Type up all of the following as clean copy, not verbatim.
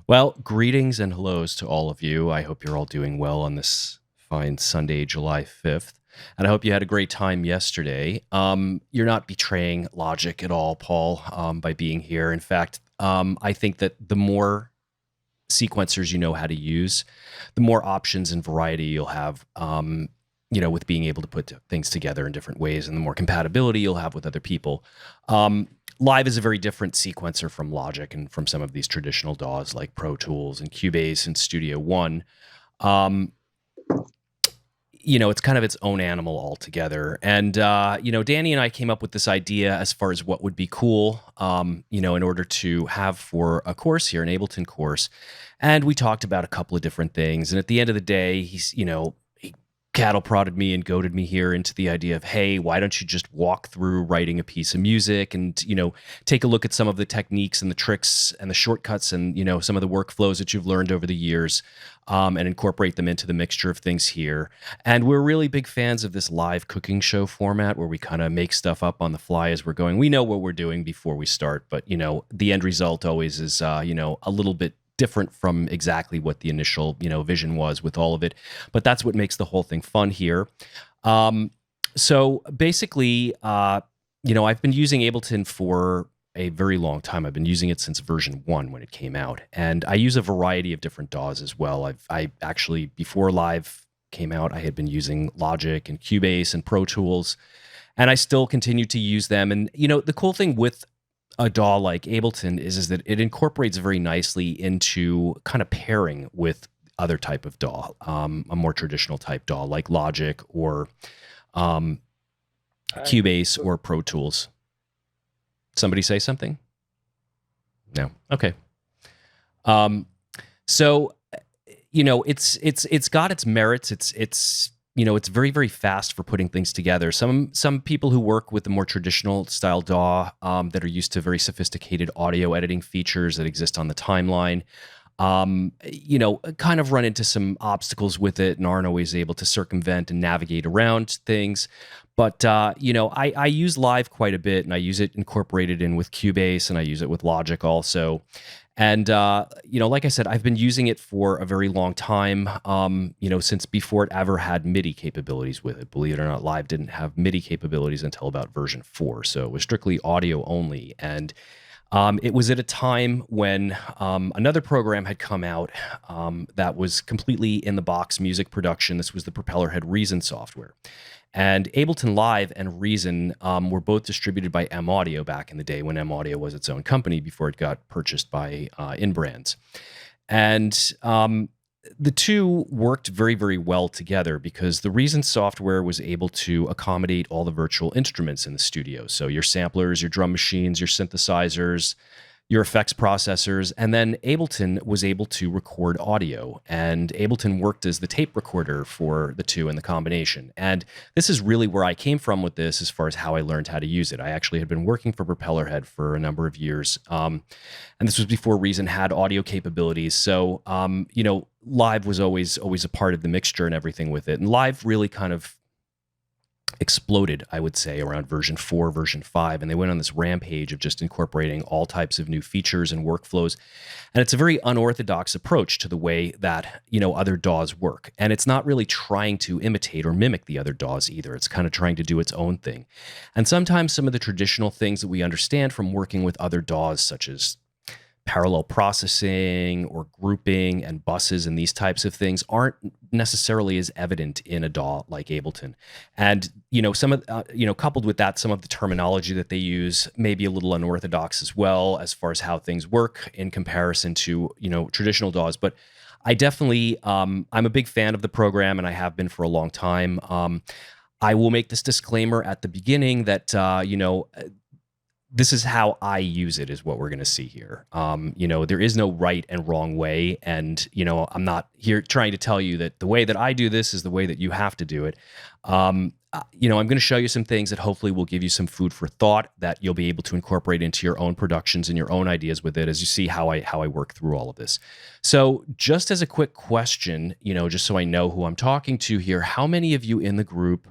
Well, greetings and hellos to all of you. I hope you're all doing well on this fine Sunday, July 5th. And I hope you had a great time yesterday. You're not betraying logic at all, Paul, by being here. In fact, I think that the more sequencers you know how to use, the more options and variety you'll have, with being able to put things together in different ways, and the more compatibility you'll have with other people. Live is a very different sequencer from Logic and from some of these traditional DAWs like Pro Tools and Cubase and Studio One. Um, it's kind of its own animal altogether. And, Danny and I came up with this idea as far as what would be cool, in order to have for a course here, an Ableton course. And we talked about a couple of different things. And at the end of the day, he cattle prodded me and goaded me here into the idea of, hey, why don't you just walk through writing a piece of music and, take a look at some of the techniques and the tricks and the shortcuts and, some of the workflows that you've learned over the years, and incorporate them into the mixture of things here. And we're really big fans of this live cooking show format where we kind of make stuff up on the fly as we're going. We know what we're doing before we start, but, the end result always is, a little bit different from exactly what the initial, vision was with all of it. But that's what makes the whole thing fun here. So basically, I've been using Ableton for a very long time. I've been using it since version 1 when it came out. And I use a variety of different DAWs as well. I actually, before Live came out, I had been using Logic and Cubase and Pro Tools, and I still continue to use them. And, the cool thing with a DAW like Ableton is that it incorporates very nicely into kind of pairing with other type of DAW, a more traditional type DAW like Logic or Cubase or Pro Tools. Somebody say something? No. Okay. So it's got its merits. It's very, very fast for putting things together. Some people who work with the more traditional style DAW, that are used to very sophisticated audio editing features that exist on the timeline, kind of run into some obstacles with it and aren't always able to circumvent and navigate around things. But, I use Live quite a bit, and I use it incorporated in with Cubase, and I use it with Logic also. And, like I said, I've been using it for a very long time, since before it ever had MIDI capabilities with it. Believe it or not, Live didn't have MIDI capabilities until about version 4, so it was strictly audio only. And it was at a time when another program had come out that was completely in-the-box music production. This was the Propellerhead Reason software. And Ableton Live and Reason were both distributed by M Audio back in the day when M Audio was its own company before it got purchased by InBrands. And the two worked very, very well together because the Reason software was able to accommodate all the virtual instruments in the studio. So your samplers, your drum machines, your synthesizers, your effects processors, and then Ableton was able to record audio, and Ableton worked as the tape recorder for the two in the combination. And this is really where I came from with this as far as how I learned how to use it. I actually had been working for Propellerhead for a number of years, and this was before Reason had audio capabilities. So, Live was always a part of the mixture and everything with it. And Live really kind of exploded, I would say, around version 4, version 5, and they went on this rampage of just incorporating all types of new features and workflows. And it's a very unorthodox approach to the way that, other DAWs work. And it's not really trying to imitate or mimic the other DAWs either. It's kind of trying to do its own thing. And sometimes some of the traditional things that we understand from working with other DAWs, such as parallel processing or grouping and buses and these types of things, aren't necessarily as evident in a DAW like Ableton. And, some of, coupled with that, some of the terminology that they use may be a little unorthodox as well, as far as how things work in comparison to, traditional DAWs. But I definitely, I'm a big fan of the program, and I have been for a long time. I will make this disclaimer at the beginning that, this is how I use it, is what we're going to see here. There is no right and wrong way. And, I'm not here trying to tell you that the way that I do this is the way that you have to do it. I'm going to show you some things that hopefully will give you some food for thought that you'll be able to incorporate into your own productions and your own ideas with it as you see how I work through all of this. So just as a quick question, just so I know who I'm talking to here, how many of you in the group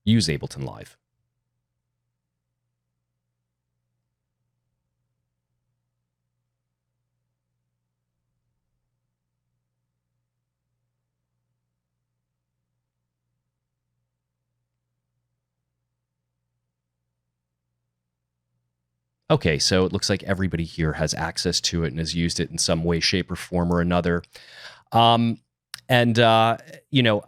use Ableton Live? Okay, so it looks like everybody here has access to it and has used it in some way, shape, or form or another. Um, and you know,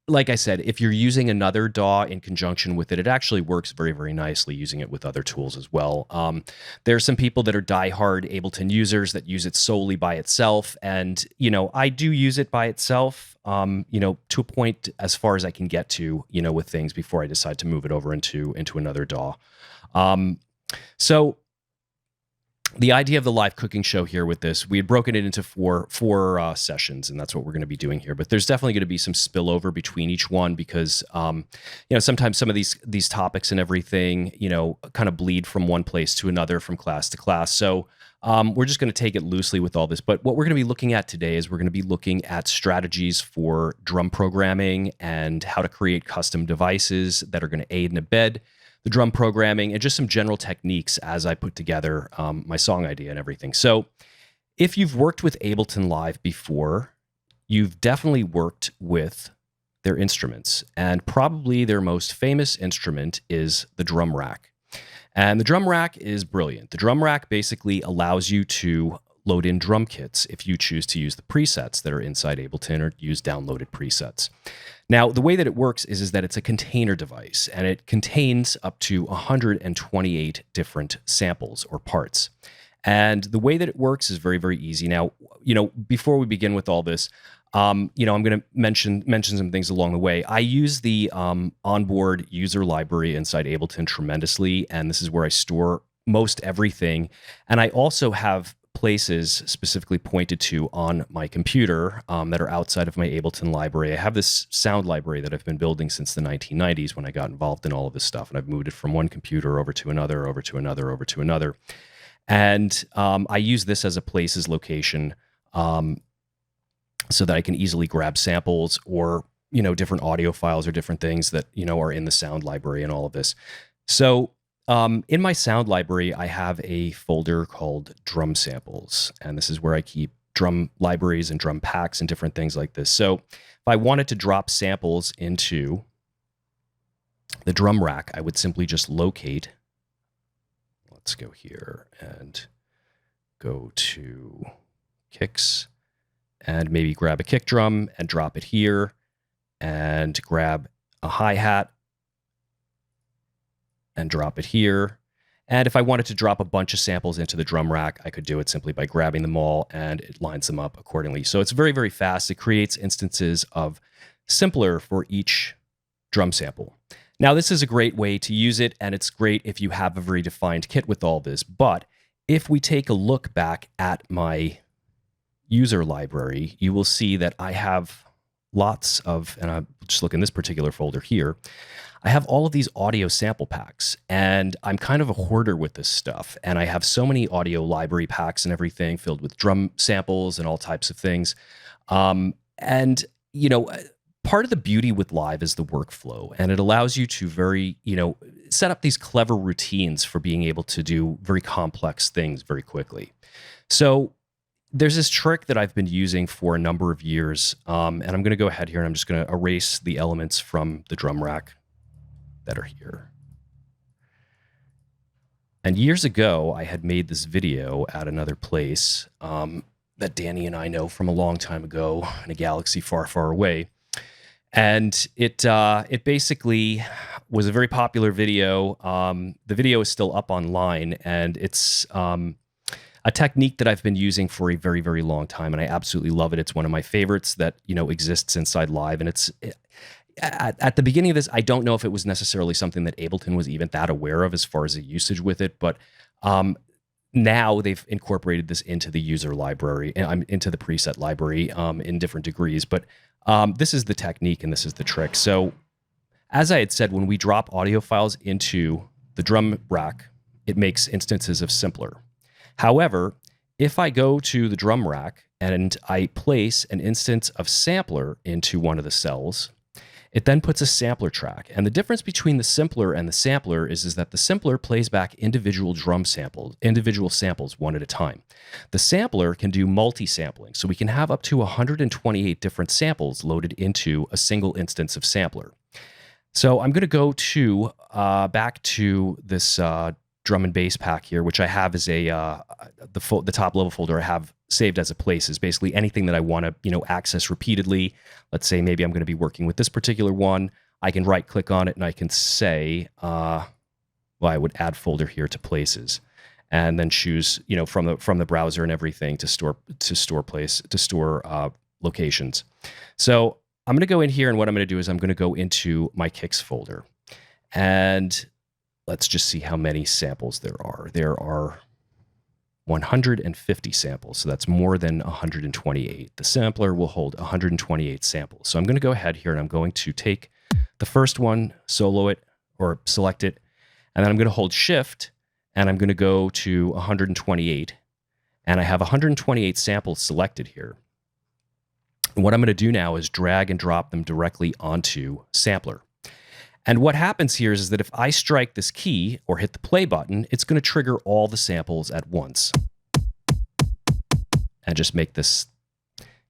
like I said, if you're using another DAW in conjunction with it, it actually works very, very nicely using it with other tools as well. There's some people that are diehard Ableton users that use it solely by itself. And, I do use it by itself, to a point as far as I can get to, with things before I decide to move it over into another DAW. So the idea of the live cooking show here with this, we had broken it into four sessions, and that's what we're going to be doing here. But there's definitely going to be some spillover between each one because, sometimes some of these topics and everything, kind of bleed from one place to another, from class to class. So we're just going to take it loosely with all this. But what we're going to be looking at today is we're going to be looking at strategies for drum programming and how to create custom devices that are going to aid and abet the drum programming, and just some general techniques as I put together my song idea and everything. So if you've worked with Ableton Live before, you've definitely worked with their instruments, and probably their most famous instrument is the drum rack. And the drum rack is brilliant. The drum rack basically allows you to load in drum kits if you choose to use the presets that are inside Ableton or use downloaded presets. Now, the way that it works is that it's a container device, and it contains up to 128 different samples or parts. And the way that it works is very, very easy. Now, before we begin with all this, I'm going to mention some things along the way. I use the onboard user library inside Ableton tremendously, and this is where I store most everything. And I also have places specifically pointed to on my computer that are outside of my Ableton library. I have this sound library that I've been building since the 1990s when I got involved in all of this stuff, and I've moved it from one computer over to another, over to another, over to another. And I use this as a places location so that I can easily grab samples or, different audio files or different things that, are in the sound library and all of this. So in my sound library, I have a folder called drum samples, and this is where I keep drum libraries and drum packs and different things like this. So if I wanted to drop samples into the drum rack, I would simply just locate. Let's go here and go to kicks and maybe grab a kick drum and drop it here, and grab a hi-hat and drop it here. And if I wanted to drop a bunch of samples into the drum rack, I could do it simply by grabbing them all, and it lines them up accordingly. So it's very, very fast. It creates instances of simpler for each drum sample. Now, this is a great way to use it, and it's great if you have a very defined kit with all this. But if we take a look back at my user library, you will see that I have lots of, and I'll just look in this particular folder here, I have all of these audio sample packs, and I'm kind of a hoarder with this stuff. And I have so many audio library packs and everything filled with drum samples and all types of things. Part of the beauty with Live is the workflow, and it allows you to set up these clever routines for being able to do very complex things very quickly. So there's this trick that I've been using for a number of years, and I'm going to go ahead here and I'm just going to erase the elements from the drum rack that are here. And years ago, I had made this video at another place that Danny and I know from a long time ago in a galaxy far, far away. And it basically was a very popular video. The video is still up online, and it's a technique that I've been using for a very, very long time, and I absolutely love it. It's one of my favorites that exists inside Live, and it's at the beginning of this, I don't know if it was necessarily something that Ableton was even that aware of as far as the usage with it, but now they've incorporated this into the user library, into the preset library in different degrees. But this is the technique and this is the trick. So as I had said, when we drop audio files into the drum rack, it makes instances of simpler. However, if I go to the drum rack and I place an instance of sampler into one of the cells, it then puts a sampler track. And the difference between the simpler and the sampler is that the simpler plays back individual samples one at a time. The sampler can do multi-sampling, so we can have up to 128 different samples loaded into a single instance of sampler. So I'm going to go to back to this drum and bass pack here, which I have as a the top level folder I have saved as a place, is basically anything that I want to access repeatedly. Let's say maybe I'm going to be working with this particular one. I can right click on it and I can say, well, I would add folder here to places, and then choose from the browser and everything to store locations. So I'm going to go in here, and what I'm going to do is I'm going to go into my kicks folder, and let's just see how many samples there are. There are 150 samples, so that's more than 128. The sampler will hold 128 samples. So I'm going to go ahead here and I'm going to take the first one, solo it or select it, and then I'm going to hold Shift and I'm going to go to 128, and I have 128 samples selected here. And what I'm going to do now is drag and drop them directly onto Sampler. And what happens here is that if I strike this key or hit the play button, it's going to trigger all the samples at once and just make this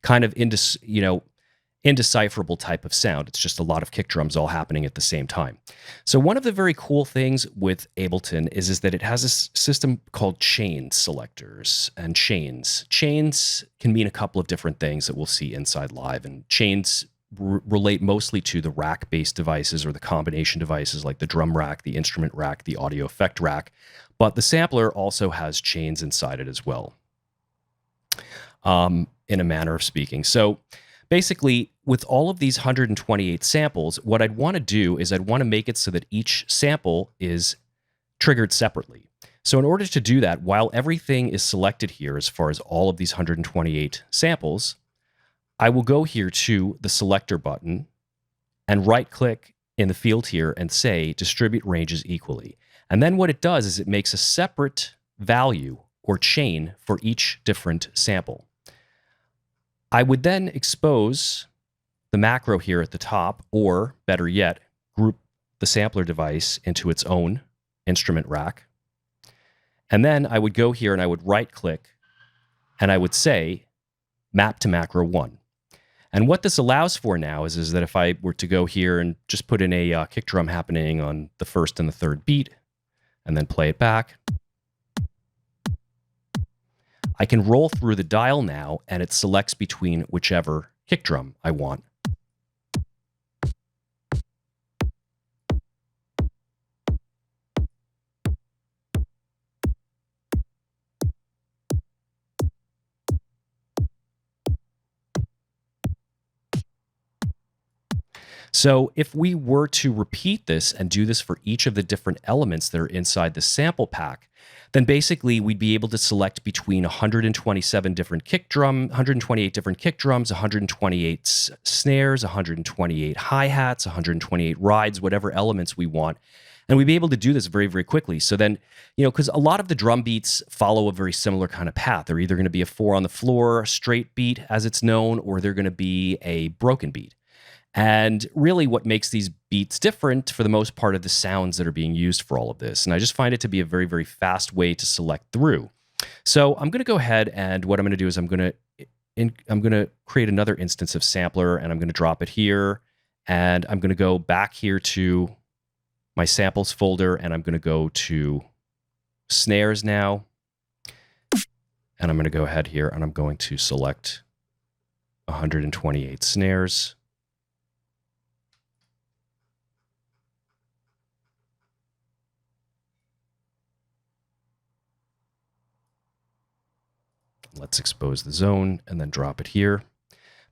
kind of indecipherable type of sound. It's just a lot of kick drums all happening at the same time. So one of the very cool things with Ableton is that it has a system called chain selectors. And chains can mean a couple of different things that we'll see inside Live. And chains relate mostly to the rack-based devices or the combination devices like the drum rack, the instrument rack, the audio effect rack. But the sampler also has chains inside it as well, in a manner of speaking. So basically, with all of these 128 samples, what I'd want to do is I'd want to make it so that each sample is triggered separately. So in order to do that, while everything is selected here as far as all of these 128 samples, I will go here to the selector button and right-click in the field here and say distribute ranges equally. And then what it does is it makes a separate value or chain for each different sample. I would then expose the macro here at the top, or better yet, group the sampler device into its own instrument rack. And then I would go here and I would right-click and I would say map to macro 1. And what this allows for now is that if I were to go here and just put in a kick drum happening on the first and the third beat, and then play it back, I can roll through the dial now, and it selects between whichever kick drum I want. So if we were to repeat this and do this for each of the different elements that are inside the sample pack, then basically we'd be able to select between 127 different kick drum, 128 different kick drums, 128 snares, 128 hi-hats, 128 rides, whatever elements we want. And we'd be able to do this very, very quickly. So then, because a lot of the drum beats follow a very similar kind of path. They're either going to be a 4 on the floor, straight beat as it's known, or they're going to be a broken beat. And really what makes these beats different, for the most part, are the sounds that are being used for all of this. And I just find it to be a very, very fast way to select through. So I'm going to go ahead, and what I'm going to do is I'm going to create another instance of sampler, and I'm going to drop it here. And I'm going to go back here to my samples folder, and I'm going to go to snares now. And I'm going to go ahead here, and I'm going to select 128 snares. Let's expose the zone and then drop it here.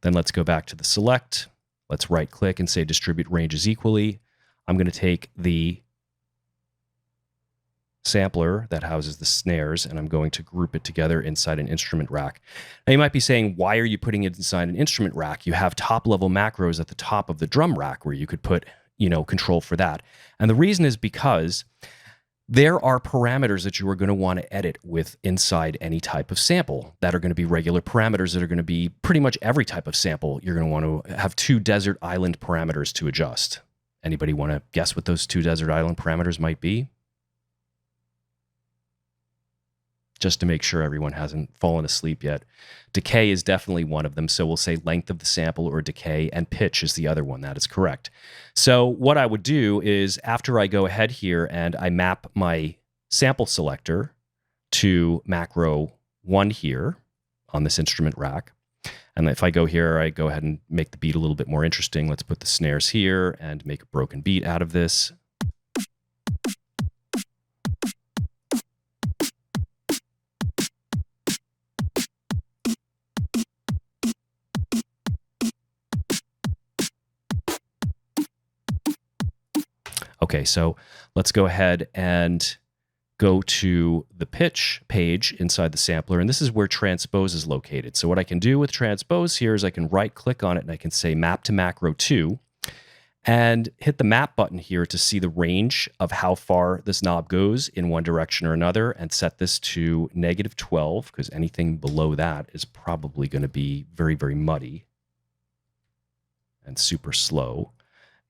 Then let's go back to the select. Let's right click and say distribute ranges equally. I'm going to take the sampler that houses the snares, and I'm going to group it together inside an instrument rack. Now you might be saying, why are you putting it inside an instrument rack? You have top level macros at the top of the drum rack where you could put, control for that. And the reason is because there are parameters that you are going to want to edit with inside any type of sample that are going to be regular parameters that are going to be pretty much every type of sample. You're going to want to have 2 desert island parameters to adjust. Anybody want to guess what those 2 desert island parameters might be? Just to make sure everyone hasn't fallen asleep yet. Decay is definitely one of them, so we'll say length of the sample or decay, and pitch is the other one. That is correct. So what I would do is, after I go ahead here and I map my sample selector to macro 1 here on this instrument rack. And if I go here, I go ahead and make the beat a little bit more interesting. Let's put the snares here and make a broken beat out of this. Okay, so let's go ahead and go to the pitch page inside the sampler, and this is where transpose is located. So what I can do with transpose here is I can right click on it and I can say map to macro 2 and hit the map button here to see the range of how far this knob goes in one direction or another, and set this to -12, because anything below that is probably going to be very, very muddy and super slow.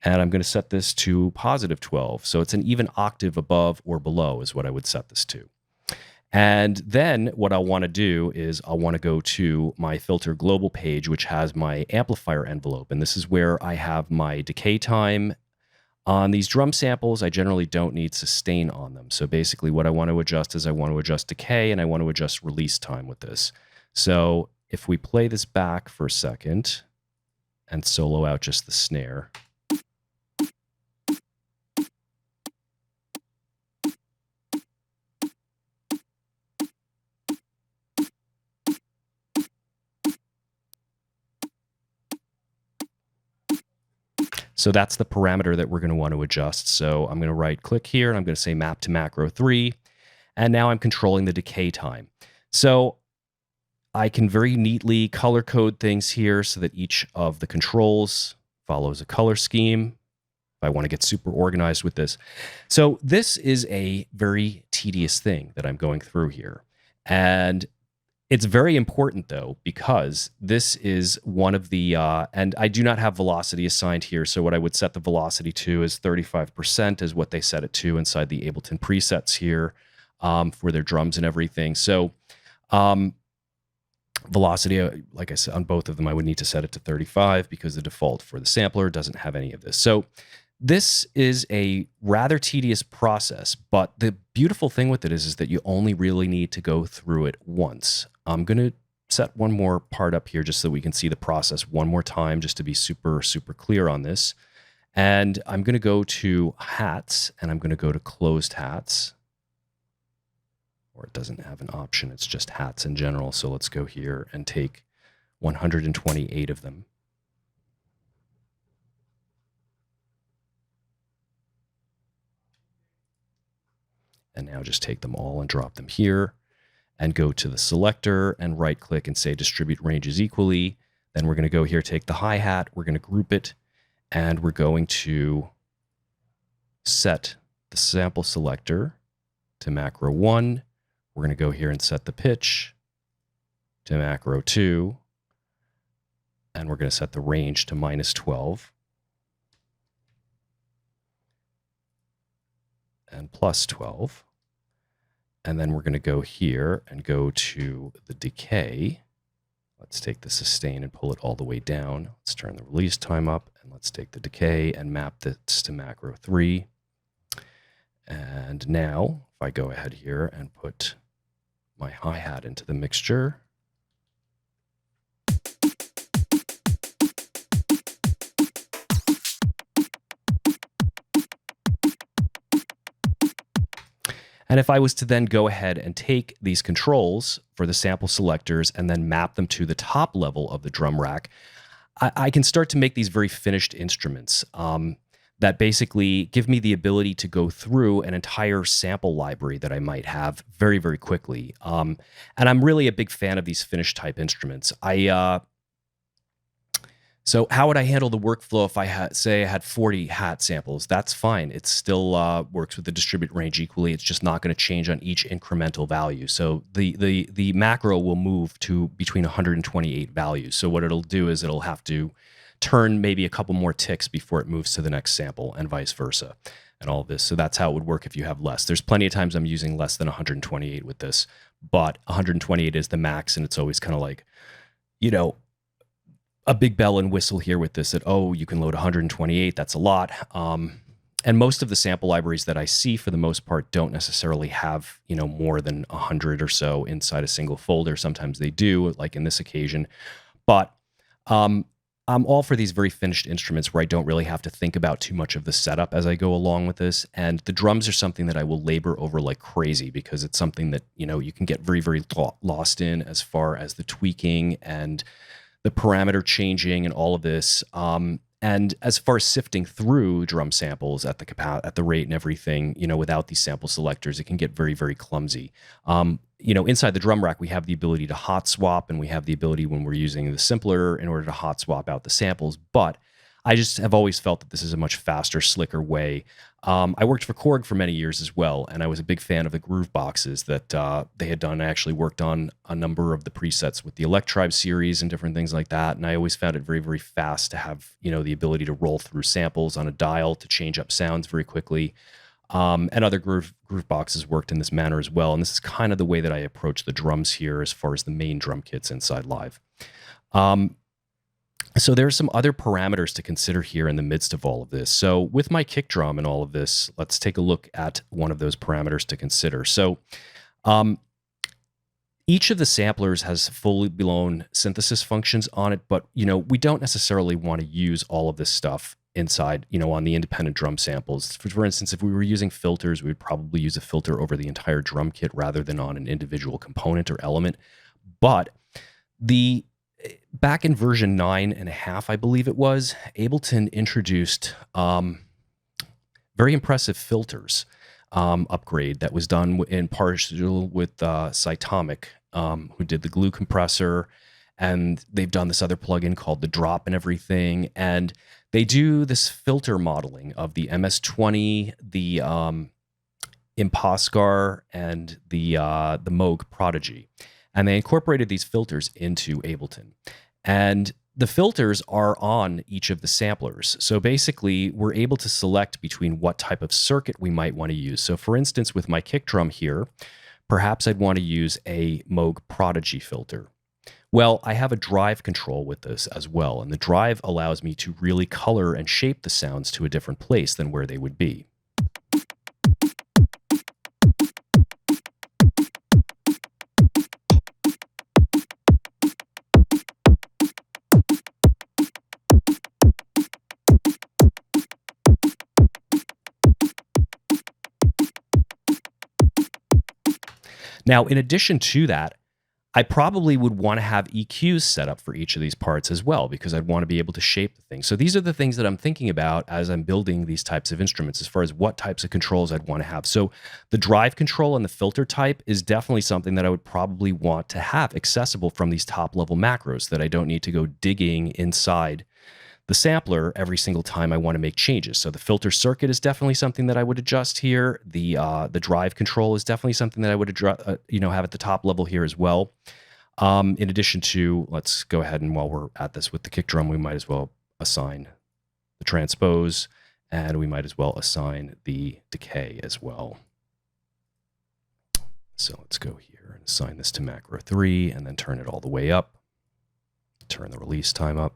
And I'm going to set this to +12. So it's an even octave above or below is what I would set this to. And then what I'll want to do is I'll want to go to my filter global page, which has my amplifier envelope. And this is where I have my decay time. On these drum samples, I generally don't need sustain on them. So basically what I want to adjust is I want to adjust decay and I want to adjust release time with this. So if we play this back for a second and solo out just the snare. So that's the parameter that we're going to want to adjust. So I'm going to right click here and I'm going to say map to macro 3. And now I'm controlling the decay time. So I can very neatly color code things here so that each of the controls follows a color scheme. If I want to get super organized with this. So this is a very tedious thing that I'm going through here. And it's very important, though, because this is one of the, and I do not have velocity assigned here. So what I would set the velocity to is 35% is what they set it to inside the Ableton presets here for their drums and everything. So velocity, like I said, on both of them, I would need to set it to 35 because the default for the sampler doesn't have any of this. So this is a rather tedious process, but the beautiful thing with it is that you only really need to go through it once. I'm going to set one more part up here just so we can see the process one more time, just to be super, super clear on this. And I'm going to go to hats and I'm going to go to closed hats. Or it doesn't have an option, it's just hats in general. So let's go here and take 128 of them. And now just take them all and drop them here and go to the selector and right click and say distribute ranges equally. Then we're going to go here, take the hi-hat, we're going to group it, and we're going to set the sample selector to macro 1. We're going to go here and set the pitch to macro 2. And we're going to set the range to -12. And +12. And then we're going to go here and go to the decay. Let's take the sustain and pull it all the way down. Let's turn the release time up, and let's take the decay and map this to macro 3. And now, if I go ahead here and put my hi-hat into the mixture, and if I was to then go ahead and take these controls for the sample selectors and then map them to the top level of the drum rack, I can start to make these very finished instruments that basically give me the ability to go through an entire sample library that I might have very, very quickly. And I'm really a big fan of these finished type instruments. So how would I handle the workflow if I had, say I had 40 hat samples? That's fine. It still works with the distribute range equally. It's just not going to change on each incremental value. So the macro will move to between 128 values. So what it'll do is it'll have to turn maybe a couple more ticks before it moves to the next sample, and vice versa, and all of this. So that's how it would work if you have less. There's plenty of times I'm using less than 128 with this, but 128 is the max, and it's always kind of like, you know, a big bell and whistle here with this that, oh, you can load 128. That's a lot. And most of the sample libraries that I see, for the most part, don't necessarily have, more than 100 or so inside a single folder. Sometimes they do, like in this occasion. But um, I'm all for these very finished instruments where I don't really have to think about too much of the setup as I go along with this. And the drums are something that I will labor over like crazy, because it's something that, you can get very, very lost in as far as the tweaking and the parameter changing and all of this. And as far as sifting through drum samples at the rate and everything, without these sample selectors, it can get very, very clumsy. Inside the drum rack, we have the ability to hot swap, and we have the ability when we're using the simpler in order to hot swap out the samples. But I just have always felt that this is a much faster, slicker way. I worked for Korg for many years as well, and I was a big fan of the groove boxes that they had done. I actually worked on a number of the presets with the Electribe series and different things like that, and I always found it very, very fast to have, the ability to roll through samples on a dial to change up sounds very quickly. And other groove boxes worked in this manner as well, and this is kind of the way that I approach the drums here as far as the main drum kits inside Live. So there are some other parameters to consider here in the midst of all of this. So with my kick drum and all of this, let's take a look at one of those parameters to consider. So each of the samplers has fully blown synthesis functions on it, but we don't necessarily want to use all of this stuff inside, on the independent drum samples. For instance, if we were using filters, we would probably use a filter over the entire drum kit rather than on an individual component or element. But back in version 9.5, I believe it was, Ableton introduced very impressive filters upgrade that was done in partial with Cytomic, who did the glue compressor, and they've done this other plugin called the Drop and everything, and they do this filter modeling of the MS-20, the Imposcar, and the Moog Prodigy. And they incorporated these filters into Ableton. And the filters are on each of the samplers. So basically, we're able to select between what type of circuit we might want to use. So for instance, with my kick drum here, perhaps I'd want to use a Moog Prodigy filter. Well, I have a drive control with this as well, and the drive allows me to really color and shape the sounds to a different place than where they would be. Now, in addition to that, I probably would want to have EQs set up for each of these parts as well, because I'd want to be able to shape the thing. So these are the things that I'm thinking about as I'm building these types of instruments, as far as what types of controls I'd want to have. So the drive control and the filter type is definitely something that I would probably want to have accessible from these top level macros, that I don't need to go digging inside the sampler every single time I want to make changes. So the filter circuit is definitely something that I would adjust here. The drive control is definitely something that I would have at the top level here as well. In addition to, let's go ahead and, while we're at this with the kick drum, we might as well assign the transpose, and we might as well assign the decay as well. So let's go here and assign this to macro 3, and then turn it all the way up. Turn the release time up.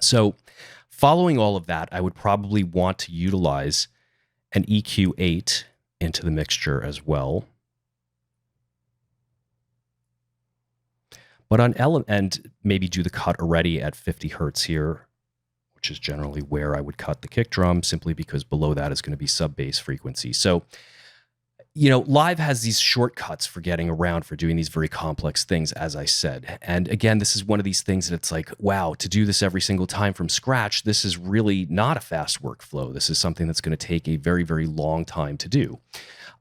So following all of that, I would probably want to utilize an EQ8 into the mixture as well. But and maybe do the cut already at 50 hertz here, which is generally where I would cut the kick drum, simply because below that is going to be sub-bass frequency. So Live has these shortcuts for getting around, for doing these very complex things, as I said. And again, this is one of these things that it's like, wow, to do this every single time from scratch, this is really not a fast workflow. This is something that's going to take a very, very long time to do.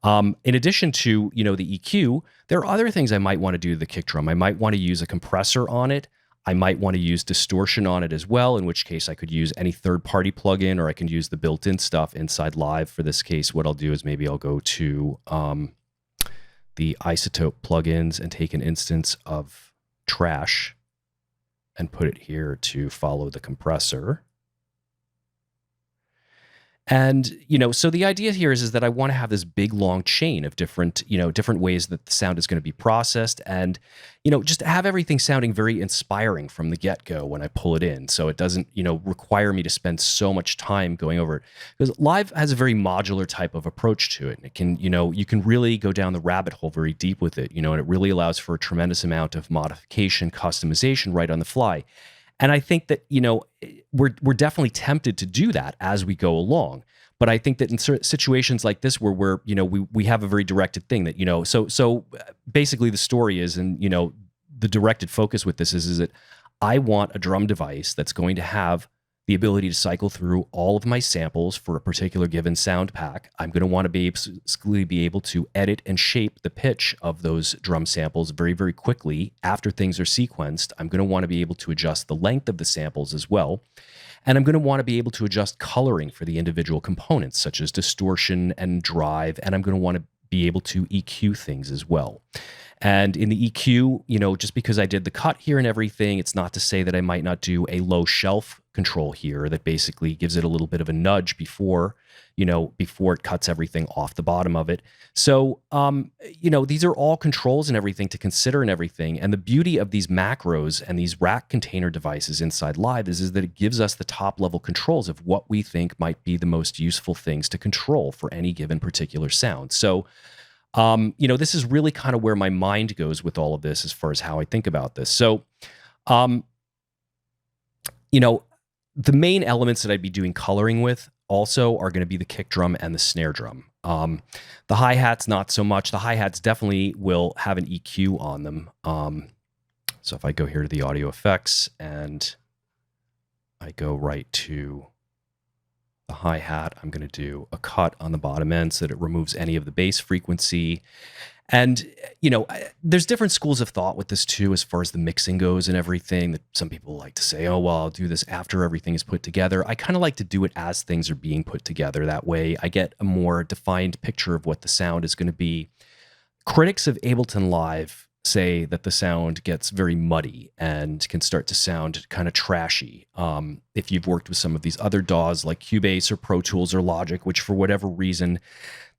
In addition to, the EQ, there are other things I might want to do to the kick drum. I might want to use a compressor on it. I might want to use distortion on it as well, in which case I could use any third-party plugin, or I can use the built-in stuff inside Live. For this case, what I'll do is maybe I'll go to the Isotope plugins and take an instance of Trash and put it here to follow the compressor. And, so the idea here is that I want to have this big long chain of different, different ways that the sound is going to be processed, and, just have everything sounding very inspiring from the get-go when I pull it in. So it doesn't, require me to spend so much time going over it. Because Live has a very modular type of approach to it. And it can, you can really go down the rabbit hole very deep with it, and it really allows for a tremendous amount of modification, customization right on the fly. And I think that, we're definitely tempted to do that as we go along. But I think that in situations like this where we're, we have a very directed thing that, so basically the story is, and, the directed focus with this is that I want a drum device that's going to have the ability to cycle through all of my samples for a particular given sound pack. I'm going to want to basically be able to edit and shape the pitch of those drum samples very, very quickly after things are sequenced. I'm going to want to be able to adjust the length of the samples as well. And I'm going to want to be able to adjust coloring for the individual components, such as distortion and drive. And I'm going to want to be able to EQ things as well. And in the EQ, just because I did the cut here and everything, it's not to say that I might not do a low shelf control here that basically gives it a little bit of a nudge before it cuts everything off the bottom of it. So, these are all controls and everything to consider and everything. And the beauty of these macros and these rack container devices inside Live is that it gives us the top level controls of what we think might be the most useful things to control for any given particular sound. So, this is really kind of where my mind goes with all of this as far as how I think about this. So, the main elements that I'd be doing coloring with also are going to be the kick drum and the snare drum. The hi-hats, not so much. The hi-hats definitely will have an EQ on them. So if I go here to the audio effects and I go right to the hi-hat, I'm going to do a cut on the bottom end so that it removes any of the bass frequency. And, there's different schools of thought with this too, as far as the mixing goes and everything. That some people like to say, oh, well, I'll do this after everything is put together. I kind of like to do it as things are being put together. That way I get a more defined picture of what the sound is going to be. Critics of Ableton Live say that the sound gets very muddy and can start to sound kind of trashy. If you've worked with some of these other DAWs like Cubase or Pro Tools or Logic, which for whatever reason,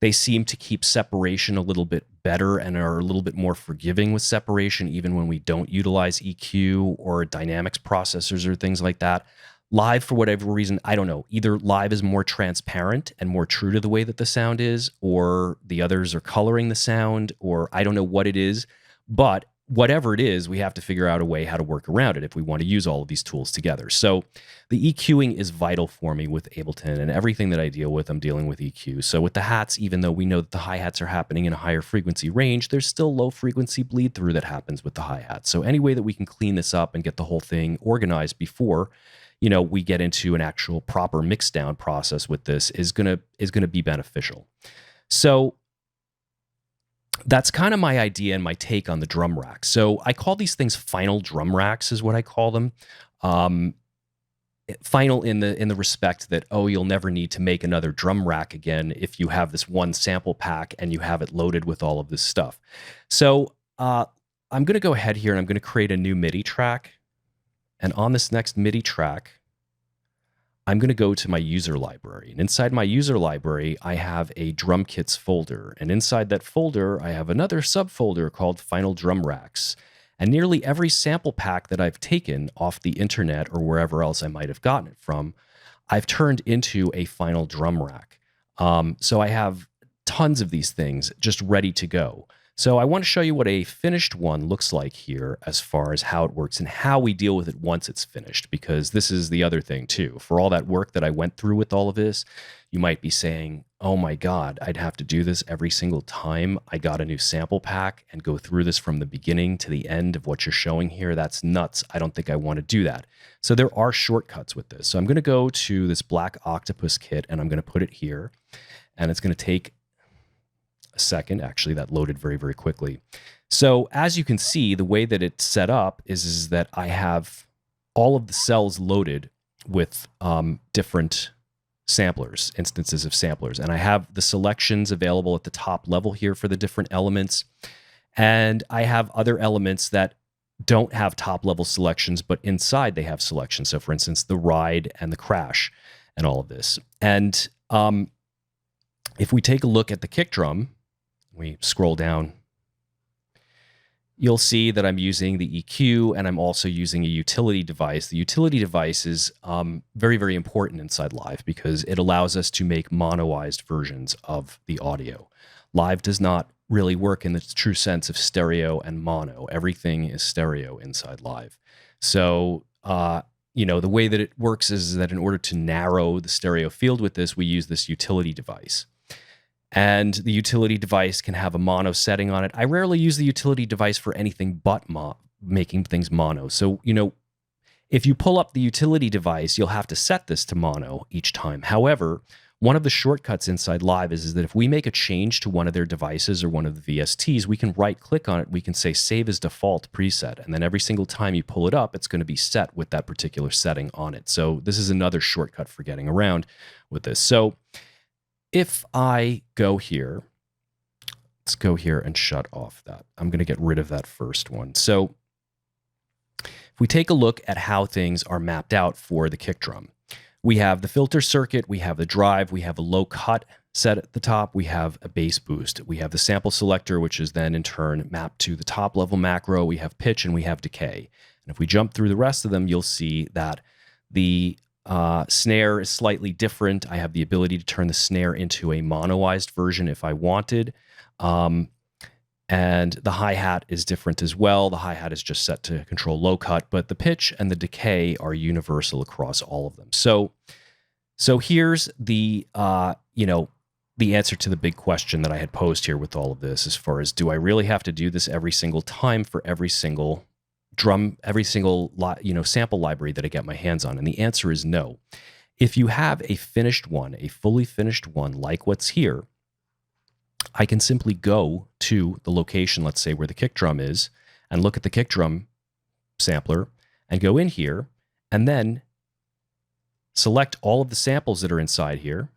they seem to keep separation a little bit better and are a little bit more forgiving with separation, even when we don't utilize EQ or dynamics processors or things like that. Live, for whatever reason, I don't know, either Live is more transparent and more true to the way that the sound is, or the others are coloring the sound, or I don't know what it is. But whatever it is, we have to figure out a way how to work around it if we want to use all of these tools together. So the EQing is vital for me with Ableton, and everything that I deal with, I'm dealing with EQ. So with the hats, even though we know that the hi-hats are happening in a higher frequency range, there's still low frequency bleed through that happens with the hi-hats. So any way that we can clean this up and get the whole thing organized before, we get into an actual proper mix down process with this is gonna be beneficial. So that's kind of my idea and my take on the drum rack. So I call these things final drum racks is what I call them. Final in the respect that, oh, you'll never need to make another drum rack again if you have this one sample pack and you have it loaded with all of this stuff. So I'm going to go ahead here and I'm going to create a new MIDI track. And on this next MIDI track, I'm going to go to my user library. And inside my user library, I have a drum kits folder. And inside that folder, I have another subfolder called Final Drum Racks. And nearly every sample pack that I've taken off the internet or wherever else I might have gotten it from, I've turned into a final drum rack. So I have tons of these things just ready to go. So I want to show you what a finished one looks like here as far as how it works and how we deal with it once it's finished, because this is the other thing too. For all that work that I went through with all of this, you might be saying, oh my God, I'd have to do this every single time I got a new sample pack and go through this from the beginning to the end of what you're showing here. That's nuts. I don't think I want to do that. So there are shortcuts with this. So I'm going to go to this Black Octopus kit and I'm going to put it here, and it's going to take a second. Actually, that loaded very, very quickly. So as you can see, the way that it's set up is that I have all of the cells loaded with different samplers, instances of samplers. And I have the selections available at the top level here for the different elements. And I have other elements that don't have top level selections, but inside they have selections. So for instance, the ride and the crash and all of this. And If we take a look at the kick drum, we scroll down, you'll see that I'm using the EQ and I'm also using a utility device. The utility device is very, very important inside Live because it allows us to make monoized versions of the audio. Live does not really work in the true sense of stereo and mono. Everything is stereo inside Live. So, the way that it works is that in order to narrow the stereo field with this, we use this utility device. And the utility device can have a mono setting on it. I rarely use the utility device for anything but making things mono. So, if you pull up the utility device, you'll have to set this to mono each time. However, one of the shortcuts inside Live is that if we make a change to one of their devices or one of the VSTs, we can right-click on it. We can say Save as Default Preset. And then every single time you pull it up, it's going to be set with that particular setting on it. So this is another shortcut for getting around with this. So if I go here, let's go here and shut off that. I'm going to get rid of that first one. So if we take a look at how things are mapped out for the kick drum, we have the filter circuit, we have the drive, we have a low cut set at the top, we have a bass boost, we have the sample selector, which is then in turn mapped to the top level macro, we have pitch, and we have decay. And if we jump through the rest of them, you'll see that the snare is slightly different. I have the ability to turn the snare into a monoized version if I wanted. And the hi-hat is different as well. The hi-hat is just set to control low cut, but the pitch and the decay are universal across all of them. So here's the, the answer to the big question that I had posed here with all of this, as far as, do I really have to do this every single time for every single drum, every single sample library that I get my hands on? And the answer is no. If you have a finished one, a fully finished one like what's here, I can simply go to the location, let's say where the kick drum is, and look at the kick drum sampler and go in here and then select all of the samples that are inside here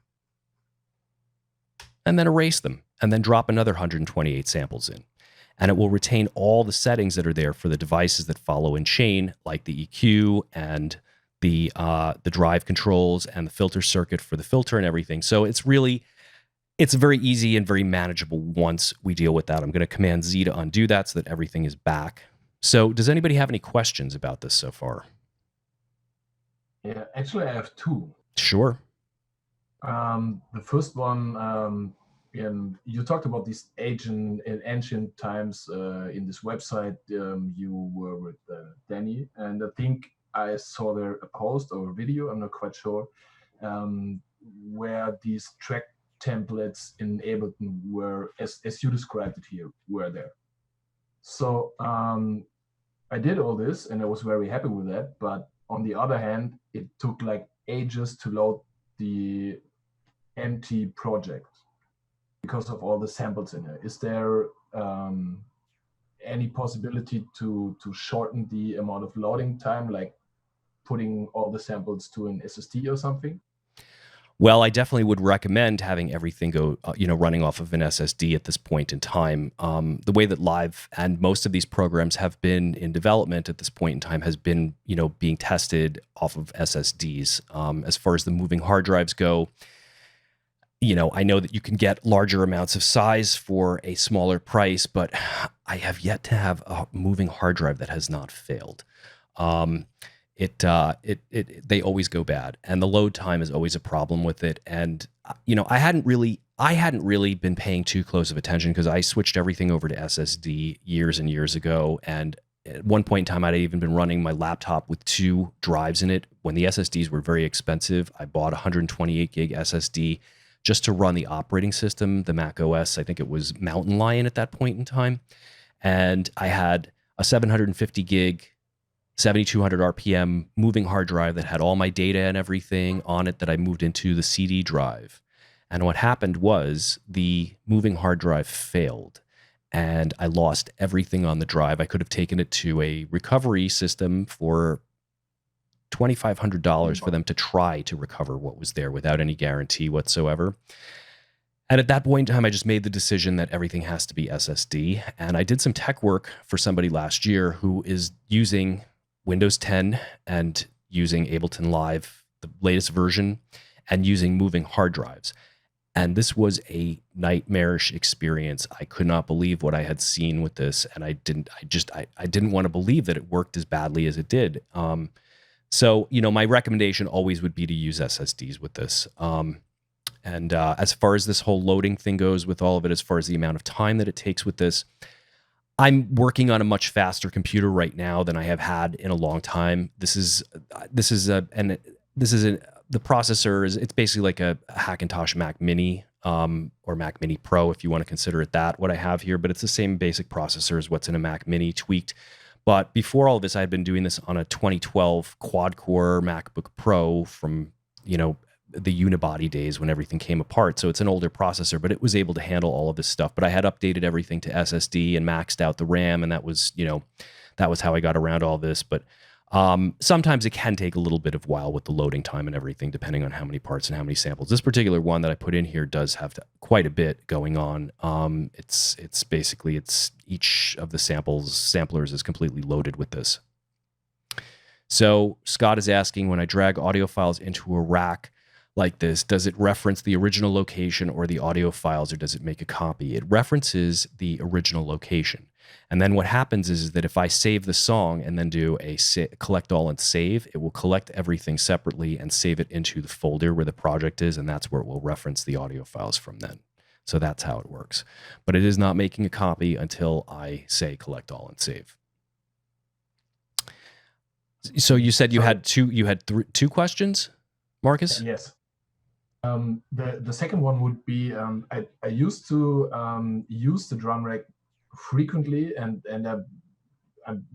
and then erase them and then drop another 128 samples in. And it will retain all the settings that are there for the devices that follow in chain, like the EQ and the drive controls and the filter circuit for the filter and everything. So it's very easy and very manageable once we deal with that. I'm going to Command Z to undo that so that everything is back. So does anybody have any questions about this so far? Yeah, actually I have two. Sure. The first one, and you talked about these ancient times in this website. You were with Danny, and I think I saw there a post or a video, I'm not quite sure, where these track templates in Ableton were, as you described it here, were there. So I did all this and I was very happy with that. But on the other hand, it took like ages to load the empty project because of all the samples in it. Is there any possibility to shorten the amount of loading time, like putting all the samples to an SSD or something? Well, I definitely would recommend having everything go, running off of an SSD at this point in time. The way that Live and most of these programs have been in development at this point in time has been, being tested off of SSDs. As far as the moving hard drives go, I know that you can get larger amounts of size for a smaller price, but I have yet to have a moving hard drive that has not failed. They always go bad, and the load time is always a problem with it. And I hadn't really been paying too close of attention because I switched everything over to SSD years and years ago. And at one point in time, I'd even been running my laptop with 2 drives in it. When the SSDs were very expensive, I bought a 128 gig SSD just to run the operating system, the Mac OS. I think it was Mountain Lion at that point in time, and I had a 750 gig 7200 RPM moving hard drive that had all my data and everything on it that I moved into the CD drive. And what happened was the moving hard drive failed and I lost everything on the drive. I could have taken it to a recovery system for $2,500 for them to try to recover what was there without any guarantee whatsoever. And at that point in time, I just made the decision that everything has to be SSD. And I did some tech work for somebody last year who is using Windows 10 and using Ableton Live, the latest version. and using moving hard drives. And this was a nightmarish experience. I could not believe what I had seen with this, and I didn't want to believe that it worked as badly as it did. So, my recommendation always would be to use SSDs with this. And as far as this whole loading thing goes with all of it, as far as the amount of time that it takes with this, I'm working on a much faster computer right now than I have had in a long time. The processor it's basically like a Hackintosh Mac Mini, or Mac Mini Pro, if you want to consider it that, what I have here, but it's the same basic processor as what's in a Mac Mini tweaked. But before all of this, I had been doing this on a 2012 quad-core MacBook Pro from, the unibody days when everything came apart. So it's an older processor, but it was able to handle all of this stuff. But I had updated everything to SSD and maxed out the RAM, and that was how I got around all this. But sometimes it can take a little bit of while with the loading time and everything, depending on how many parts and how many samples. This particular one that I put in here does have quite a bit going on. It's each of the samplers is completely loaded with this. So Scott is asking, when I drag audio files into a rack like this, does it reference the original location or the audio files, or does it make a copy? It references the original location. And then what happens is that if I save the song and then do a collect all and save, it will collect everything separately and save it into the folder where the project is, and that's where it will reference the audio files from then. So that's how it works. But it is not making a copy until I say collect all and save. So you said you had two questions, Marcus? Yes. The second one would be, I used to use the drum rack frequently, and I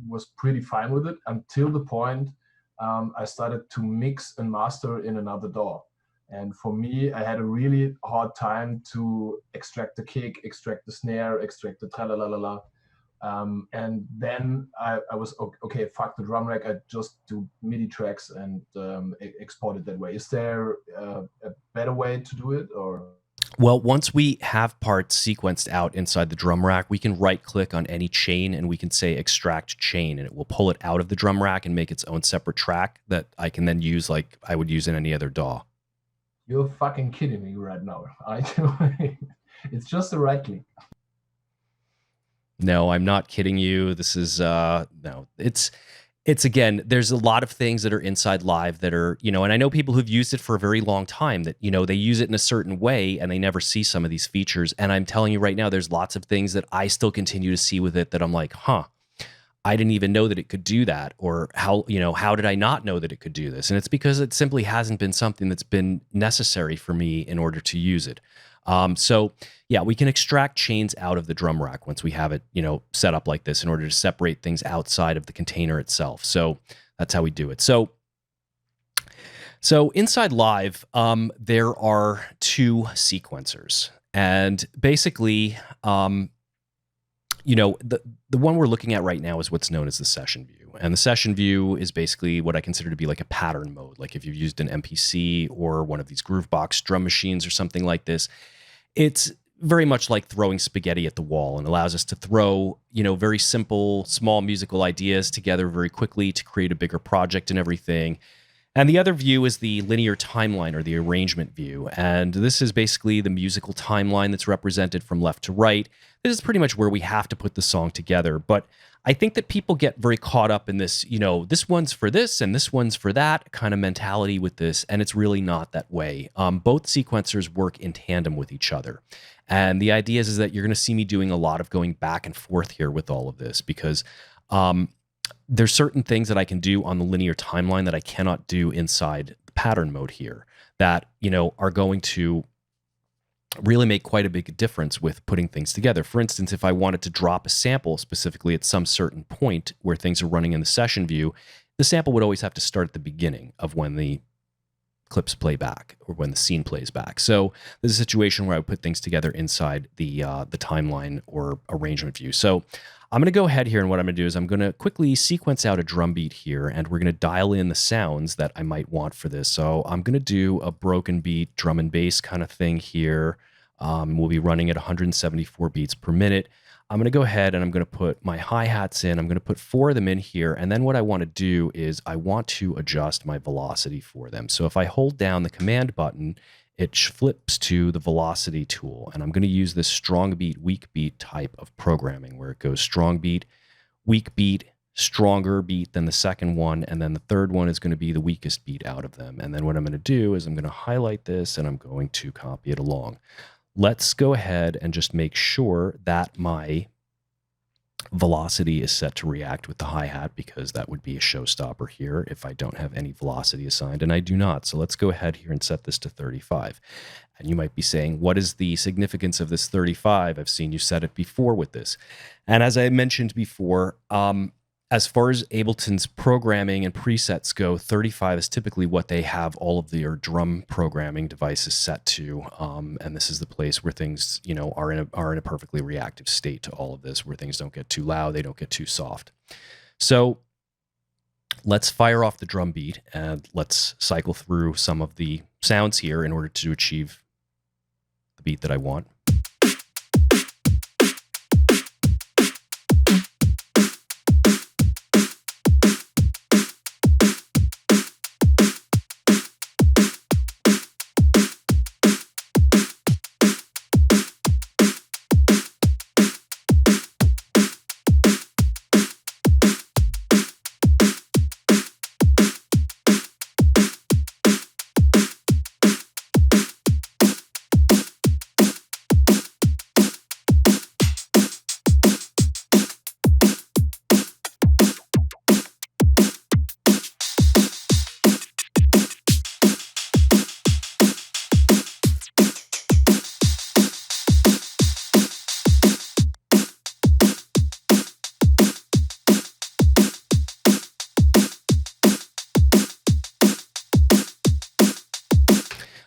was pretty fine with it until the point I started to mix and master in another DAW. And for me, I had a really hard time to extract the kick, extract the snare, extract the tra-la-la-la-la. And then I was, okay, fuck the drum rack. I just do MIDI tracks and export it that way. Is there a better way to do it, or? Well, once we have parts sequenced out inside the drum rack, we can right click on any chain and we can say extract chain, and it will pull it out of the drum rack and make its own separate track that I can then use like I would use in any other DAW. You're fucking kidding me right now. It's just a right click. No, I'm not kidding you. This is no. It's again, there's a lot of things that are inside Live that are, and I know people who've used it for a very long time that, they use it in a certain way and they never see some of these features. And I'm telling you right now, there's lots of things that I still continue to see with it that I'm like, I didn't even know that it could do that, or how did I not know that it could do this? And it's because it simply hasn't been something that's been necessary for me in order to use it. So yeah, we can extract chains out of the drum rack once we have it, set up like this in order to separate things outside of the container itself. So that's how we do it. So inside Live, there are two sequencers, and basically, the one we're looking at right now is what's known as the session view. And the session view is basically what I consider to be like a pattern mode. Like if you've used an MPC or one of these Groovebox drum machines or something like this, it's very much like throwing spaghetti at the wall, and allows us to throw, very simple, small musical ideas together very quickly to create a bigger project and everything. And the other view is the linear timeline, or the arrangement view. And this is basically the musical timeline that's represented from left to right. This is pretty much where we have to put the song together. But I think that people get very caught up in this, this one's for this and this one's for that kind of mentality with this. And it's really not that way. Both sequencers work in tandem with each other. And the idea is that you're going to see me doing a lot of going back and forth here with all of this, because there's certain things that I can do on the linear timeline that I cannot do inside the pattern mode here that, are going to really make quite a big difference with putting things together. For instance, if I wanted to drop a sample specifically at some certain point where things are running in the session view, the sample would always have to start at the beginning of when the clips play back or when the scene plays back. So there's a situation where I would put things together inside the timeline or arrangement view. So I'm going to go ahead here, and what I'm going to do is I'm going to quickly sequence out a drum beat here, and we're going to dial in the sounds that I might want for this. So I'm going to do a broken beat drum and bass kind of thing here. We'll be running at 174 beats per minute. I'm going to go ahead and I'm going to put my hi-hats in. I'm going to put 4 of them in here. And then what I want to do is I want to adjust my velocity for them. So if I hold down the command button, it flips to the velocity tool. And I'm going to use this strong beat, weak beat type of programming where it goes strong beat, weak beat, stronger beat than the second one. And then the third one is going to be the weakest beat out of them. And then what I'm going to do is I'm going to highlight this and I'm going to copy it along. Let's go ahead and just make sure that my velocity is set to react with the hi-hat, because that would be a showstopper here if I don't have any velocity assigned, and I do not. So let's go ahead here and set this to 35. And you might be saying, what is the significance of this 35? I've seen you set it before with this. And as I mentioned before, as far as Ableton's programming and presets go, 35 is typically what they have all of their drum programming devices set to. And this is the place where things, are in a perfectly reactive state to all of this, where things don't get too loud, they don't get too soft. So let's fire off the drum beat and let's cycle through some of the sounds here in order to achieve the beat that I want.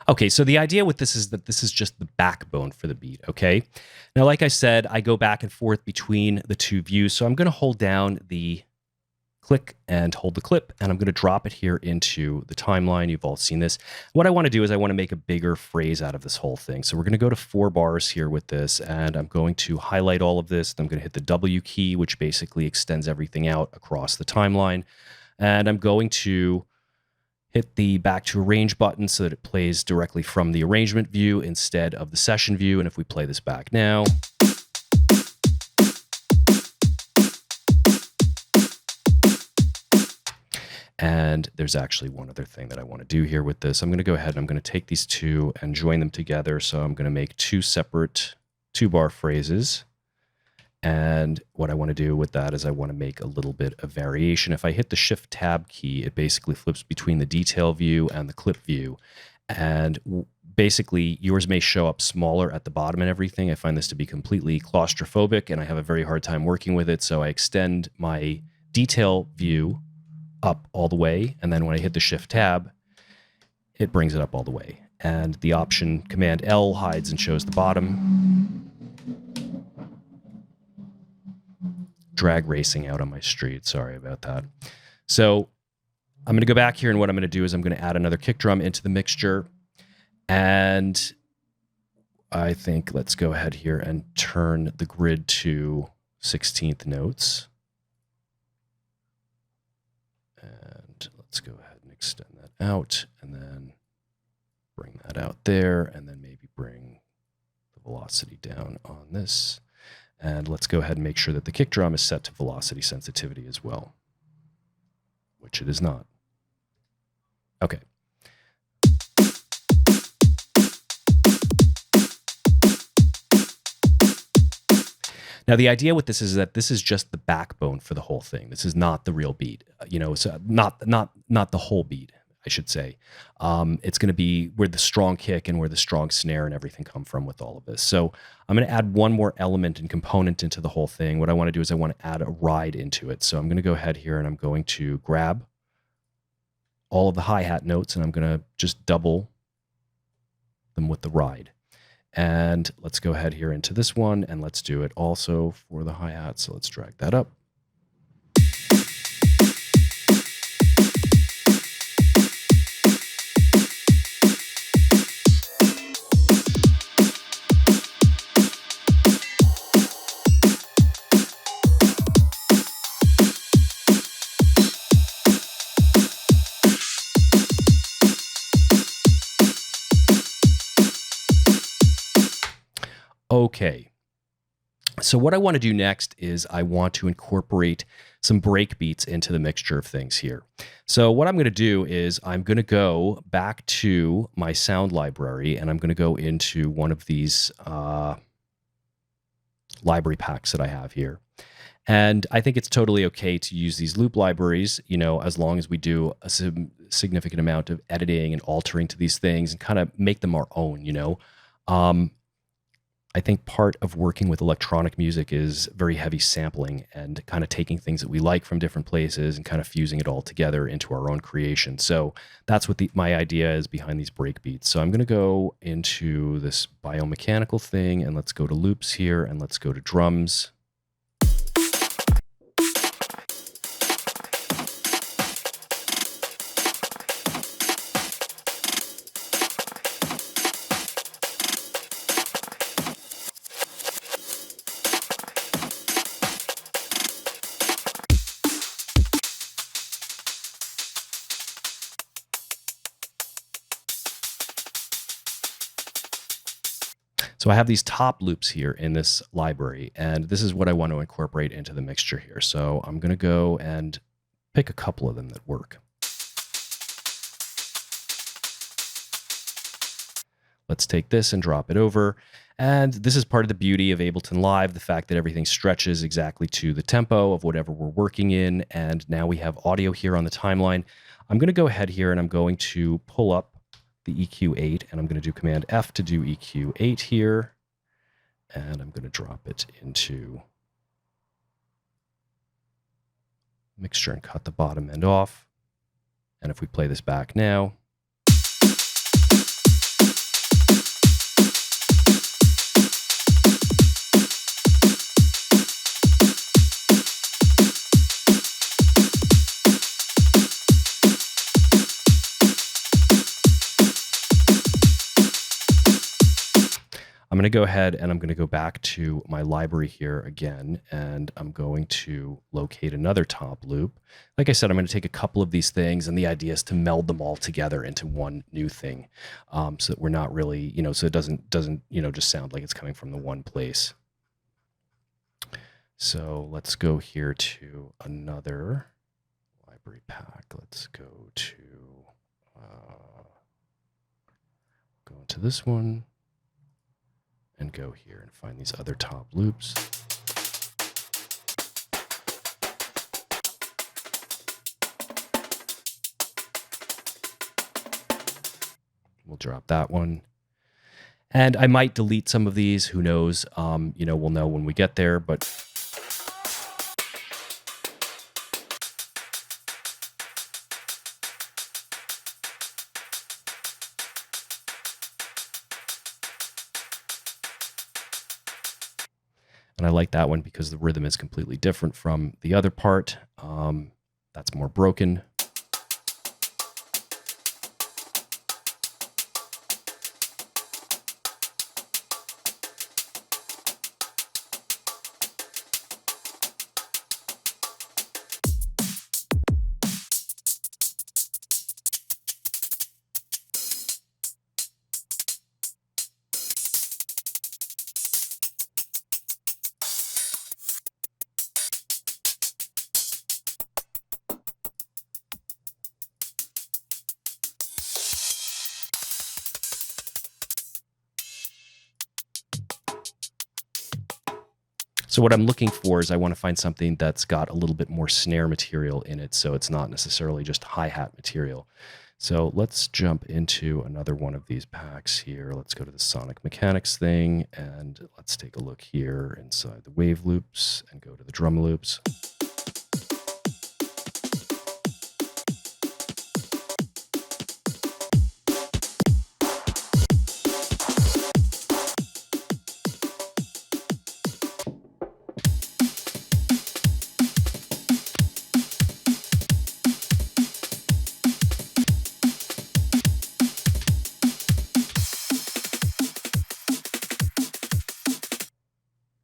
Okay, so the idea with this is that this is just the backbone for the beat, okay? Now, like I said, I go back and forth between the two views, so I'm going to hold down the click and hold the clip, and I'm going to drop it here into the timeline. You've all seen this. What I want to do is I want to make a bigger phrase out of this whole thing. So we're going to go to 4 bars here with this, and I'm going to highlight all of this. I'm going to hit the W key, which basically extends everything out across the timeline, and I'm going to hit the back to arrange button so that it plays directly from the arrangement view instead of the session view. And if we play this back now, and there's actually one other thing that I want to do here with this. I'm going to go ahead and I'm going to take these two and join them together. So I'm going to make 2 separate 2-bar phrases. And what I want to do with that is I want to make a little bit of variation. If I hit the Shift Tab key, it basically flips between the detail view and the clip view. And basically, yours may show up smaller at the bottom and everything. I find this to be completely claustrophobic, and I have a very hard time working with it. So I extend my detail view up all the way. And then when I hit the Shift Tab, it brings it up all the way. And the option Command L hides and shows the bottom. Drag racing out on my street. Sorry about that. So I'm going to go back here, and what I'm going to do is I'm going to add another kick drum into the mixture. And I think let's go ahead here and turn the grid to 16th notes. And let's go ahead and extend that out, and then bring that out there, and then maybe bring the velocity down on this. And let's go ahead and make sure that the kick drum is set to velocity sensitivity as well, which it is not. Okay. Now, the idea with this is that this is just the backbone for the whole thing. This is not the real beat. So not the whole beat, I should say. It's going to be where the strong kick and where the strong snare and everything come from with all of this. So I'm going to add one more element and component into the whole thing. What I want to do is I want to add a ride into it. So I'm going to go ahead here and I'm going to grab all of the hi-hat notes and I'm going to just double them with the ride. And let's go ahead here into this one and let's do it also for the hi-hat. So let's drag that up. Okay. So what I want to do next is I want to incorporate some break beats into the mixture of things here. So what I'm going to do is I'm going to go back to my sound library, and I'm going to go into one of these library packs that I have here. And I think it's totally okay to use these loop libraries, as long as we do a significant amount of editing and altering to these things and kind of make them our own, I think part of working with electronic music is very heavy sampling and kind of taking things that we like from different places and kind of fusing it all together into our own creation. So that's what my idea is behind these breakbeats. So I'm going to go into this biomechanical thing, and let's go to loops here, and let's go to drums. So I have these top loops here in this library, and this is what I want to incorporate into the mixture here. So I'm going to go and pick a couple of them that work. Let's take this and drop it over. And this is part of the beauty of Ableton Live, the fact that everything stretches exactly to the tempo of whatever we're working in. And now we have audio here on the timeline. I'm going to go ahead here and I'm going to pull up the EQ8, and I'm going to do Command F to do EQ8 here. And I'm going to drop it into mixture and cut the bottom end off. And if we play this back now, I'm going to go ahead and I'm going to go back to my library here again, and I'm going to locate another top loop. Like I said, I'm going to take a couple of these things, and the idea is to meld them all together into one new thing, so that we're not really, so it doesn't just sound like it's coming from the one place. So let's go here to another library pack. Let's go to this one. And go here and find these other top loops. We'll drop that one. And I might delete some of these, who knows? We'll know when we get there, but and I like that one because the rhythm is completely different from the other part. That's more broken. So what I'm looking for is I want to find something that's got a little bit more snare material in it, so it's not necessarily just hi-hat material. So let's jump into another one of these packs here. Let's go to the Sonic Mechanics thing, and let's take a look here inside the wave loops and go to the drum loops.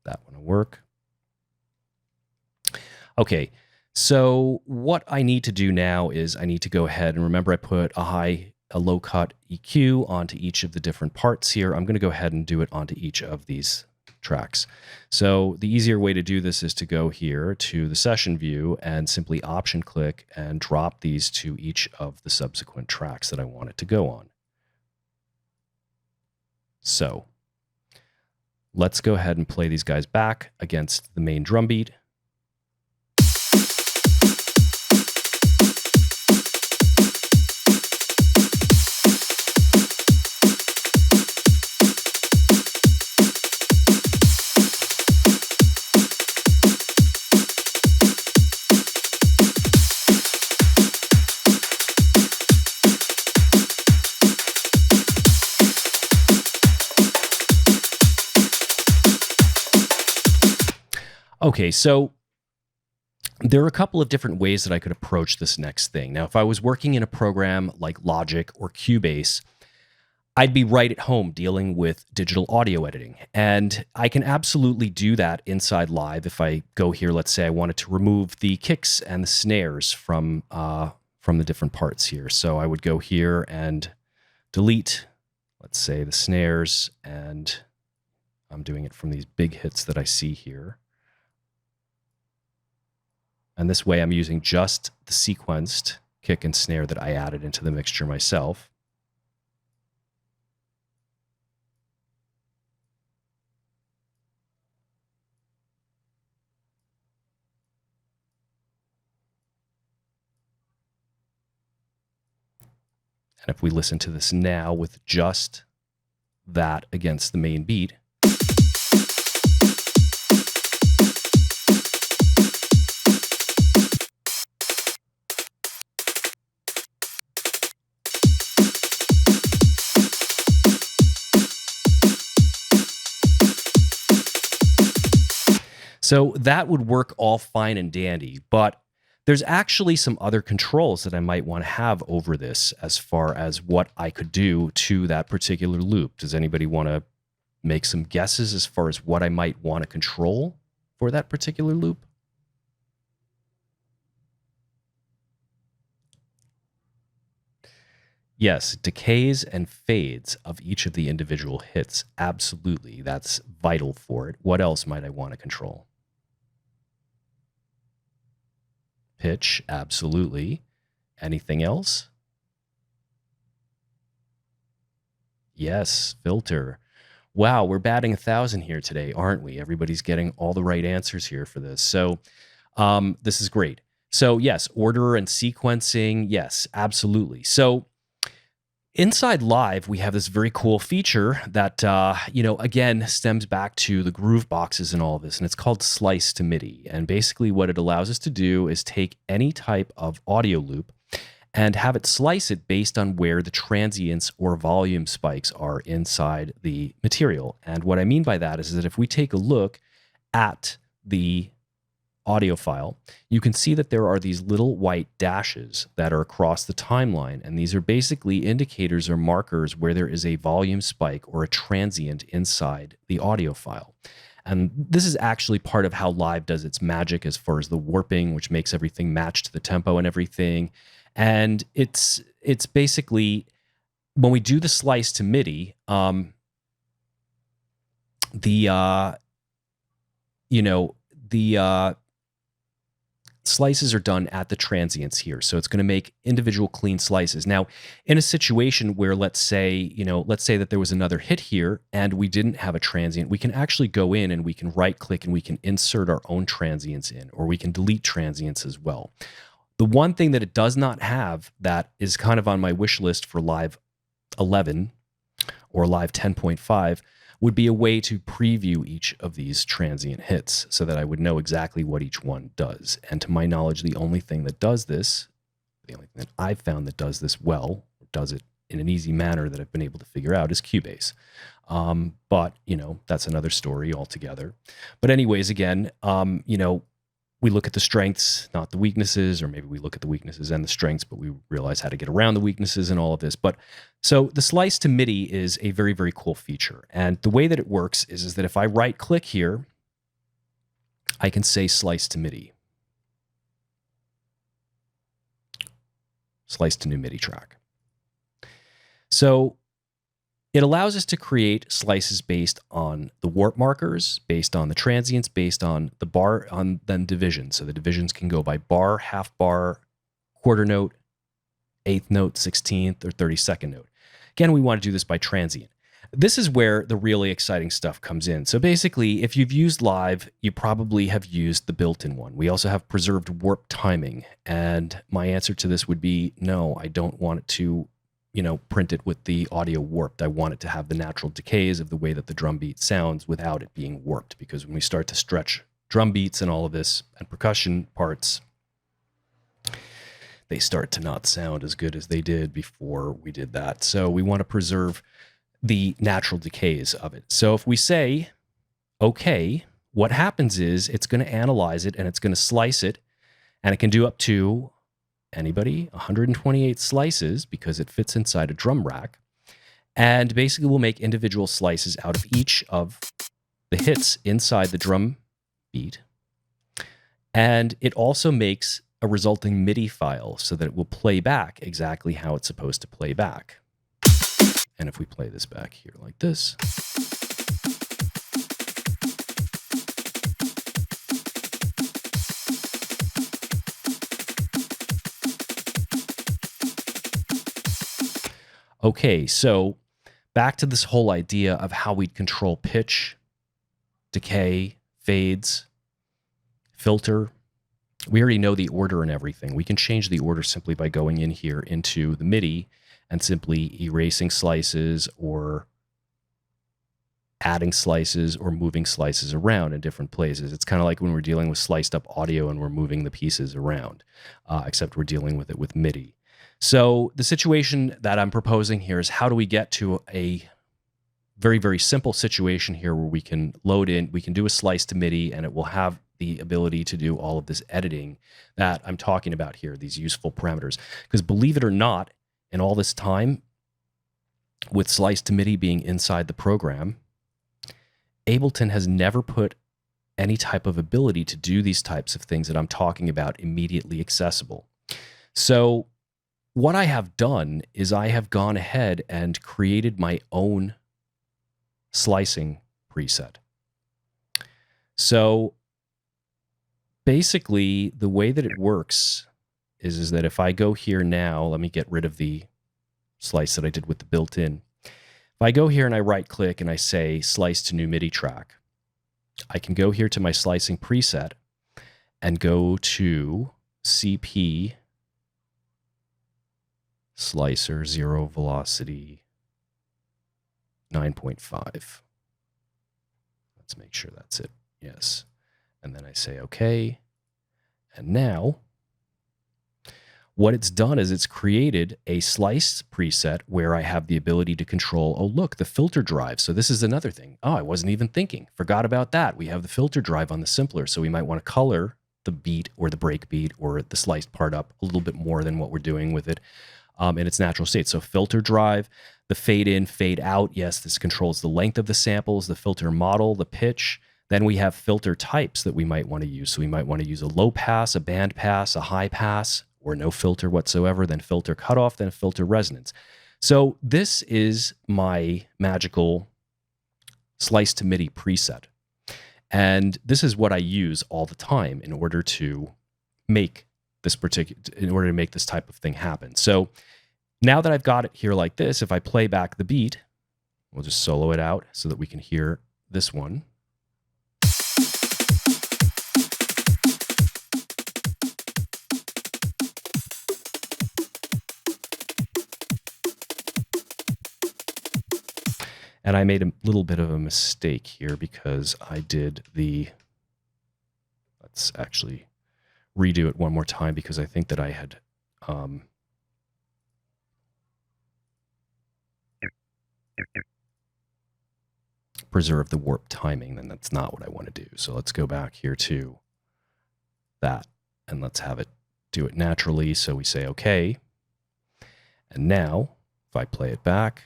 That one will work. Okay, so what I need to do now is I need to go ahead and remember I put a low cut EQ onto each of the different parts here. I'm going to go ahead and do it onto each of these tracks. So the easier way to do this is to go here to the session view and simply option click and drop these to each of the subsequent tracks that I want it to go on. So let's go ahead and play these guys back against the main drum beat. Okay, so there are a couple of different ways that I could approach this next thing. Now, if I was working in a program like Logic or Cubase, I'd be right at home dealing with digital audio editing. And I can absolutely do that inside Live. If I go here, let's say I wanted to remove the kicks and the snares from the different parts here. So I would go here and delete, let's say, the snares, and I'm doing it from these big hits that I see here. And this way I'm using just the sequenced kick and snare that I added into the mixture myself. And if we listen to this now with just that against the main beat, so that would work all fine and dandy, but there's actually some other controls that I might want to have over this as far as what I could do to that particular loop. Does anybody want to make some guesses as far as what I might want to control for that particular loop? Yes, decays and fades of each of the individual hits. Absolutely. That's vital for it. What else might I want to control? Pitch, absolutely. Anything else? Yes, filter. Wow, we're batting 1,000 here today, aren't we? Everybody's getting all the right answers here for this. So this is great. So yes, order and sequencing, yes, absolutely. So inside Live, we have this very cool feature that, again, stems back to the groove boxes and all of this, and it's called Slice to MIDI. And basically what it allows us to do is take any type of audio loop and have it slice it based on where the transients or volume spikes are inside the material. And what I mean by that is that if we take a look at the audio file, you can see that there are these little white dashes that are across the timeline, and these are basically indicators or markers where there is a volume spike or a transient inside the audio file. And this is actually part of how Live does its magic as far as the warping, which makes everything match to the tempo and everything. And it's basically, when we do the slice to MIDI, the slices are done at the transients here. So it's going to make individual clean slices. Now, in a situation where let's say that there was another hit here and we didn't have a transient, we can actually go in and we can right click and we can insert our own transients in, or we can delete transients as well. The one thing that it does not have that is kind of on my wish list for Live 11 or Live 10.5 would be a way to preview each of these transient hits so that I would know exactly what each one does. And to my knowledge, the only thing that does this, the only thing that I've found that does this well, or does it in an easy manner that I've been able to figure out, is Cubase. But, that's another story altogether. But anyways, again, we look at the strengths, not the weaknesses, or maybe we look at the weaknesses and the strengths, but we realize how to get around the weaknesses and all of this. But so the slice to MIDI is a very, very cool feature. And the way that it works is that if I right click here, I can say slice to MIDI. Slice to new MIDI track. So It allows us to create slices based on the warp markers, based on the transients, based on the bar, on then divisions. So the divisions can go by bar, half bar, quarter note, eighth note, 16th, or 32nd note. Again, we want to do this by transient. This is where the really exciting stuff comes in. So basically, if you've used Live, you probably have used the built-in one. We also have preserved warp timing. And my answer to this would be no, I don't want it to print it with the audio warped. I want it to have the natural decays of the way that the drum beat sounds without it being warped. Because when we start to stretch drum beats and all of this and percussion parts, they start to not sound as good as they did before we did that. So we want to preserve the natural decays of it. So if we say, okay, what happens is it's going to analyze it and it's going to slice it, and it can do up to, anybody, 128 slices because it fits inside a drum rack. And basically we'll make individual slices out of each of the hits inside the drum beat. And it also makes a resulting MIDI file so that it will play back exactly how it's supposed to play back. And if we play this back here like this, okay, so back to this whole idea of how we'd control pitch, decay, fades, filter. We already know the order and everything. We can change the order simply by going in here into the MIDI and simply erasing slices or adding slices or moving slices around in different places. It's kind of like when we're dealing with sliced up audio and we're moving the pieces around, except we're dealing with it with MIDI. So the situation that I'm proposing here is how do we get to a very, very simple situation here where we can load in, we can do a slice to MIDI, and it will have the ability to do all of this editing that I'm talking about here, these useful parameters. Because believe it or not, in all this time, with slice to MIDI being inside the program, Ableton has never put any type of ability to do these types of things that I'm talking about immediately accessible. So what I have done is I have gone ahead and created my own slicing preset. So basically, the way that it works is that if I go here now, let me get rid of the slice that I did with the built-in. If I go here and I right-click and I say Slice to New MIDI Track, I can go here to my slicing preset and go to CP Slicer 0 Velocity 9.5. Let's make sure that's it. Yes. And then I say OK. And now what it's done is it's created a slice preset where I have the ability to control, oh, look, the filter drive. So this is another thing. Oh, I wasn't even thinking. Forgot about that. We have the filter drive on the simpler. So we might want to color the beat or the break beat or the sliced part up a little bit more than what we're doing with it in its natural state. So filter drive, the fade in, fade out. Yes, this controls the length of the samples, the filter model, the pitch. Then we have filter types that we might want to use. So we might want to use a low pass, a band pass, a high pass, or no filter whatsoever, then filter cutoff, then filter resonance. So this is my magical slice to MIDI preset. And this is what I use all the time in order to make this type of thing happen. So now that I've got it here like this, if I play back the beat, we'll just solo it out so that we can hear this one. And I made a little bit of a mistake here because I did let's actually redo it one more time because I think that I had preserved the warp timing, and that's not what I want to do. So let's go back here to that and let's have it do it naturally. So we say, okay. And now if I play it back,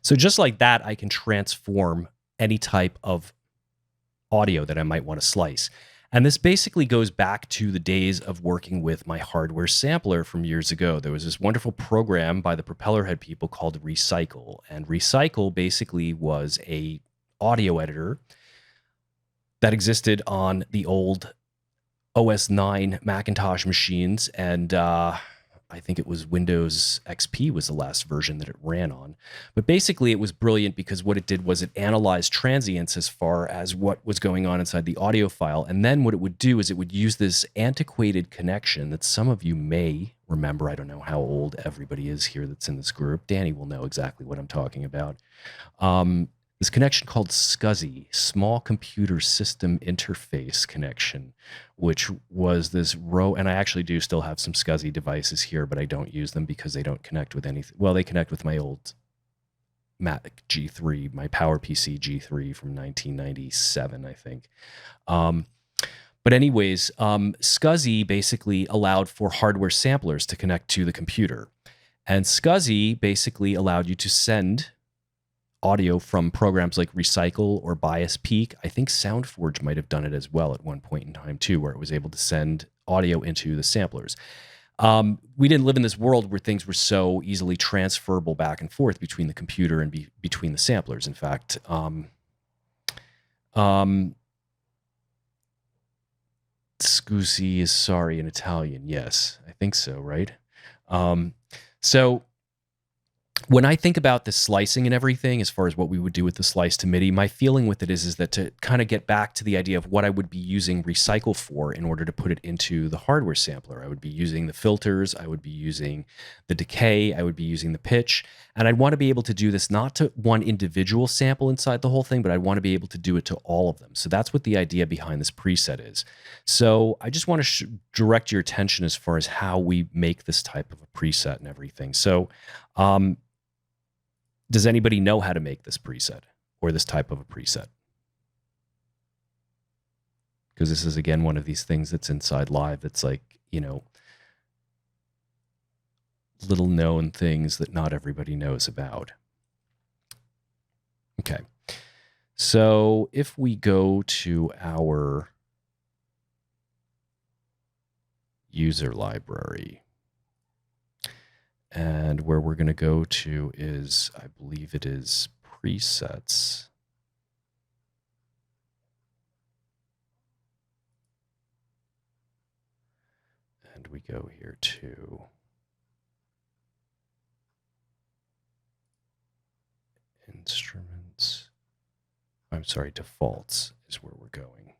So just like that, I can transform any type of audio that I might want to slice. And this basically goes back to the days of working with my hardware sampler from years ago. There was this wonderful program by the Propellerhead people called Recycle. And Recycle basically was a audio editor that existed on the old OS 9 Macintosh machines, and I think it was Windows XP was the last version that it ran on. But basically, it was brilliant because what it did was it analyzed transients as far as what was going on inside the audio file. And then what it would do is it would use this antiquated connection that some of you may remember. I don't know how old everybody is here that's in this group. Danny will know exactly what I'm talking about. This connection called SCSI, Small Computer System Interface Connection, which was this and I actually do still have some SCSI devices here, but I don't use them because they don't connect with anything. Well, they connect with my old Mac G3, my PowerPC G3 from 1997, I think. But anyways, SCSI basically allowed for hardware samplers to connect to the computer. And SCSI basically allowed you to send audio from programs like Recycle or Bias Peak. I think SoundForge might have done it as well at one point in time too, where it was able to send audio into the samplers. We didn't live in this world where things were so easily transferable back and forth between the computer and between the samplers. In fact, scusi is sorry in Italian. Yes, I think so, right? So when I think about the slicing and everything, as far as what we would do with the slice to MIDI, my feeling with it is that to kind of get back to the idea of what I would be using Recycle for in order to put it into the hardware sampler. I would be using the filters, I would be using the decay, I would be using the pitch, and I'd want to be able to do this not to one individual sample inside the whole thing, but I'd want to be able to do it to all of them. So that's what the idea behind this preset is. So I just want to direct your attention as far as how we make this type of a preset and everything. So, does anybody know how to make this preset or this type of a preset? Because this is, again, one of these things that's inside Live that's like, you know, little known things that not everybody knows about. Okay. So if we go to our user library, and where we're going to go to is, I believe it is presets. And we go here to instruments. I'm sorry, defaults is where we're going.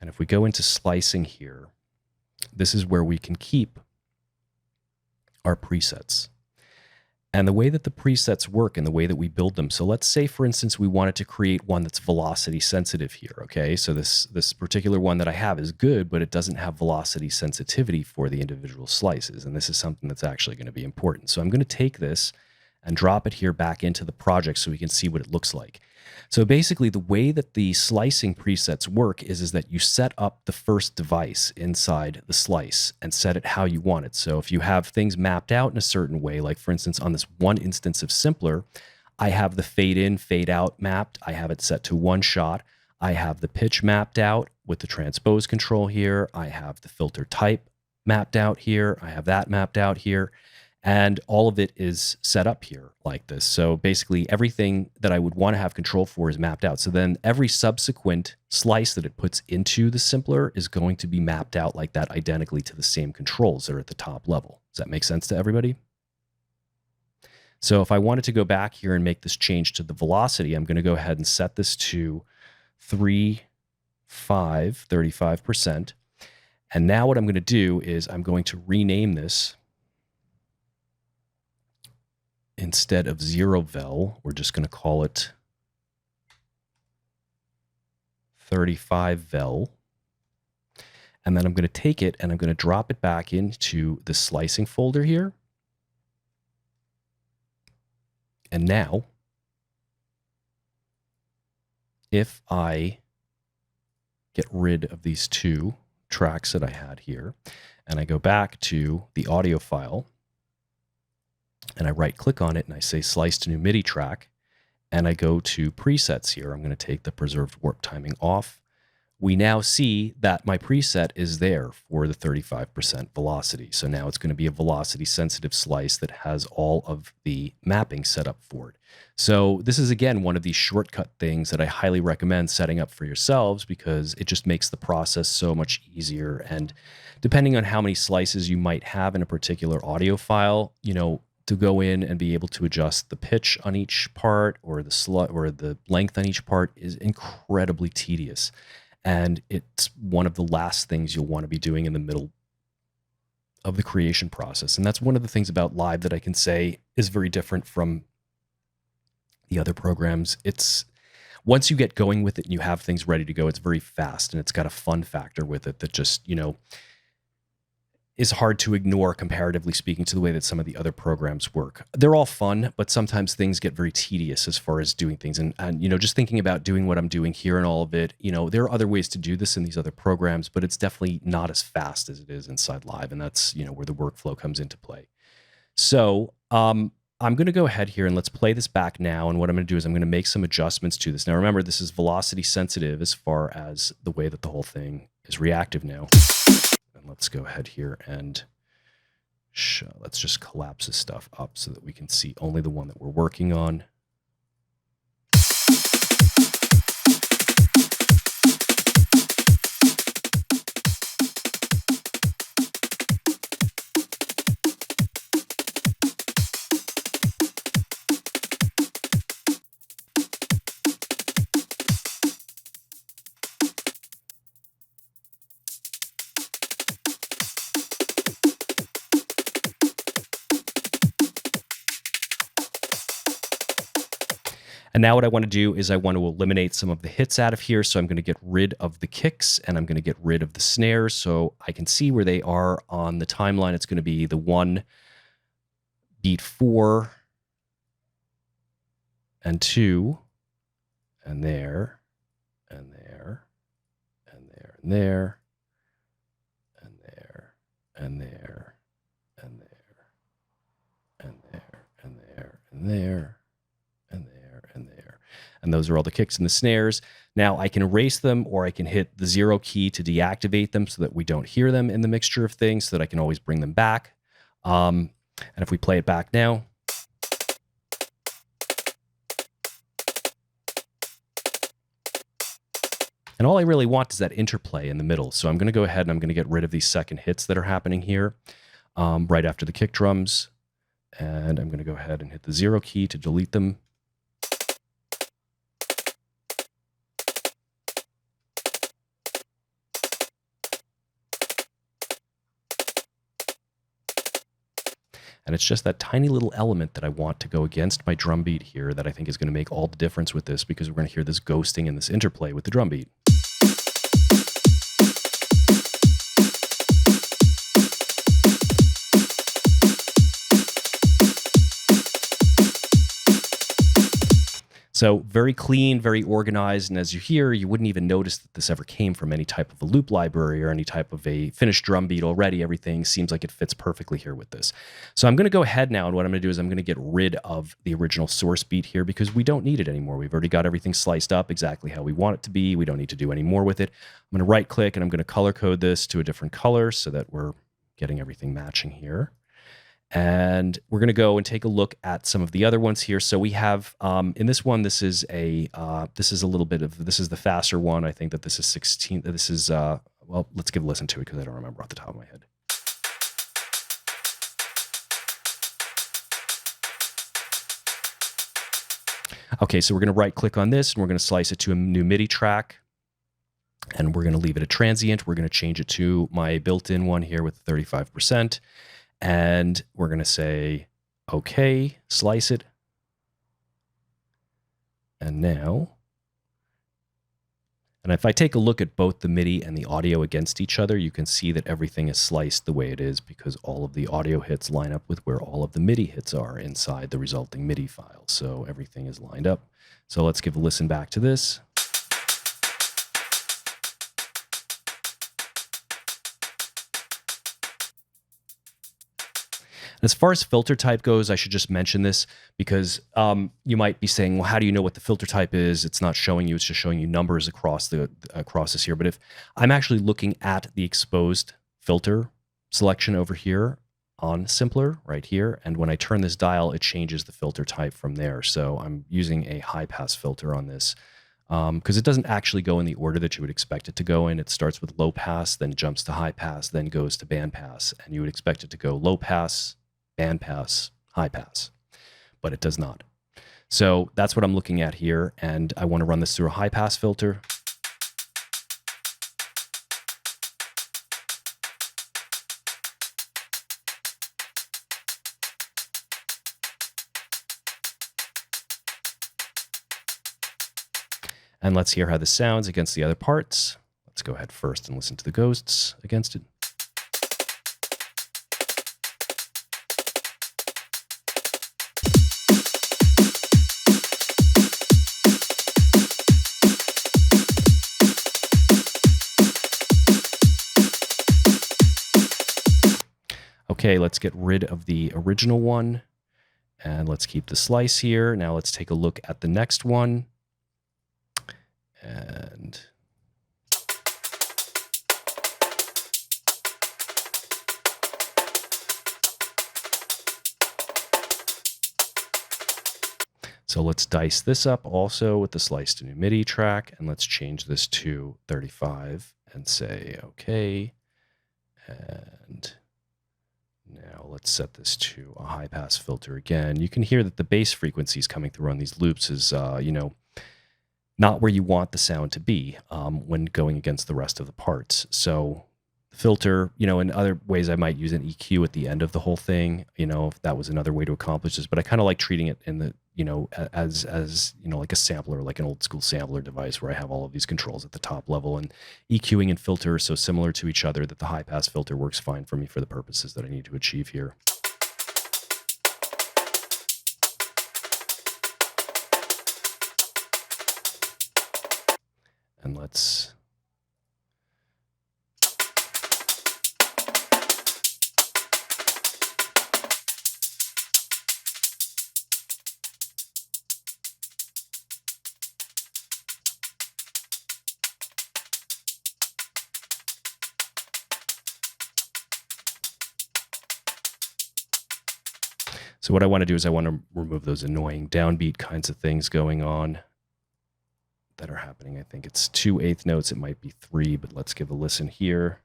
And if we go into slicing here, this is where we can keep our presets. And the way that the presets work and the way that we build them. So let's say, for instance, we wanted to create one that's velocity sensitive here, okay? So this particular one that I have is good, but it doesn't have velocity sensitivity for the individual slices. And this is something that's actually going to be important. So I'm going to take this and drop it here back into the project so we can see what it looks like. So basically, the way that the slicing presets work is that you set up the first device inside the slice and set it how you want it. So if you have things mapped out in a certain way, like for instance, on this one instance of Simpler, I have the fade in, fade out mapped. I have it set to one shot. I have the pitch mapped out with the transpose control here. I have the filter type mapped out here. I have that mapped out here. And all of it is set up here like this. So basically everything that I would want to have control for is mapped out. So then every subsequent slice that it puts into the Simpler is going to be mapped out like that identically to the same controls that are at the top level. Does that make sense to everybody? So if I wanted to go back here and make this change to the velocity, I'm going to go ahead and set this to 35%. And now what I'm going to do is I'm going to rename this. Instead of 0 vel, we're just going to call it 35 vel. And then I'm going to take it and I'm going to drop it back into the slicing folder here. And now, if I get rid of these two tracks that I had here, and I go back to the audio file, and I right click on it and I say slice to new MIDI track, and I go to presets here. I'm going to take the preserved warp timing off. We now see that my preset is there for the 35% velocity. So now it's going to be a velocity sensitive slice that has all of the mapping set up for it. So this is, again, one of these shortcut things that I highly recommend setting up for yourselves, because it just makes the process so much easier. And depending on how many slices you might have in a particular audio file, to go in and be able to adjust the pitch on each part or the length on each part is incredibly tedious. And it's one of the last things you'll want to be doing in the middle of the creation process. And that's one of the things about Live that I can say is very different from the other programs. It's once you get going with it and you have things ready to go, it's very fast, and it's got a fun factor with it that just, is hard to ignore, comparatively speaking, to the way that some of the other programs work. They're all fun, but sometimes things get very tedious as far as doing things. And just thinking about doing what I'm doing here and all of it, there are other ways to do this in these other programs, but it's definitely not as fast as it is inside Live. And that's, where the workflow comes into play. So I'm going to go ahead here and let's play this back now. And what I'm going to do is I'm going to make some adjustments to this. Now, remember, this is velocity sensitive as far as the way that the whole thing is reactive now. Let's go ahead here and let's just collapse this stuff up so that we can see only the one that we're working on. And now what I want to do is I want to eliminate some of the hits out of here. So I'm going to get rid of the kicks and I'm going to get rid of the snares so I can see where they are on the timeline. It's going to be the 1, beat 4, and 2, and there, and there, and there, and there, and there, and there, and there, and there, and there, and there. And those are all the kicks and the snares. Now I can erase them, or I can hit the 0 key to deactivate them so that we don't hear them in the mixture of things, so that I can always bring them back. And if we play it back now, and all I really want is that interplay in the middle. So I'm going to go ahead and I'm going to get rid of these second hits that are happening here right after the kick drums. And I'm going to go ahead and hit the 0 key to delete them. And it's just that tiny little element that I want to go against my drum beat here that I think is going to make all the difference with this, because we're going to hear this ghosting and this interplay with the drum beat. So very clean, very organized, and as you hear, you wouldn't even notice that this ever came from any type of a loop library or any type of a finished drum beat already. Everything seems like it fits perfectly here with this. So I'm going to go ahead now, and what I'm going to do is I'm going to get rid of the original source beat here because we don't need it anymore. We've already got everything sliced up exactly how we want it to be. We don't need to do any more with it. I'm going to right click and I'm going to color code this to a different color so that we're getting everything matching here. And we're going to go and take a look at some of the other ones here. So we have in this one, this is the faster one. I think that this is 16. This is well, let's give a listen to it because I don't remember off the top of my head. Okay, so we're going to right click on this and we're going to slice it to a new MIDI track. And we're going to leave it a transient. We're going to change it to my built-in one here with 35%. And we're going to say, okay, slice it. And now, and if I take a look at both the MIDI and the audio against each other, you can see that everything is sliced the way it is because all of the audio hits line up with where all of the MIDI hits are inside the resulting MIDI file. So everything is lined up. So let's give a listen back to this. As far as filter type goes, I should just mention this because you might be saying, well, how do you know what the filter type is? It's not showing you, it's just showing you numbers across this here. But if I'm actually looking at the exposed filter selection over here on Simpler right here, and when I turn this dial, it changes the filter type from there. So I'm using a high pass filter on this because it doesn't actually go in the order that you would expect it to go in. It starts with low pass, then jumps to high pass, then goes to band pass. And you would expect it to go low pass, band pass, high pass, but it does not. So that's what I'm looking at here. And I want to run this through a high pass filter. And let's hear how this sounds against the other parts. Let's go ahead first and listen to the ghosts against it. Okay, let's get rid of the original one. And let's keep the slice here. Now let's take a look at the next one. And so let's dice this up also with the slice to new MIDI track, and let's change this to 35 and say okay. And now let's set this to a high pass filter again. You can hear that the bass frequencies coming through on these loops is, not where you want the sound to be when going against the rest of the parts. So the filter, in other ways I might use an EQ at the end of the whole thing, if that was another way to accomplish this. But I kind of like treating it in the, as like a sampler, like an old school sampler device where I have all of these controls at the top level, and EQing and filter are so similar to each other that the high pass filter works fine for me for the purposes that I need to achieve here. And let's So what I want to do is I want to remove those annoying downbeat kinds of things going on that are happening. I think it's 2/8 notes. It might be 3, but let's give a listen here.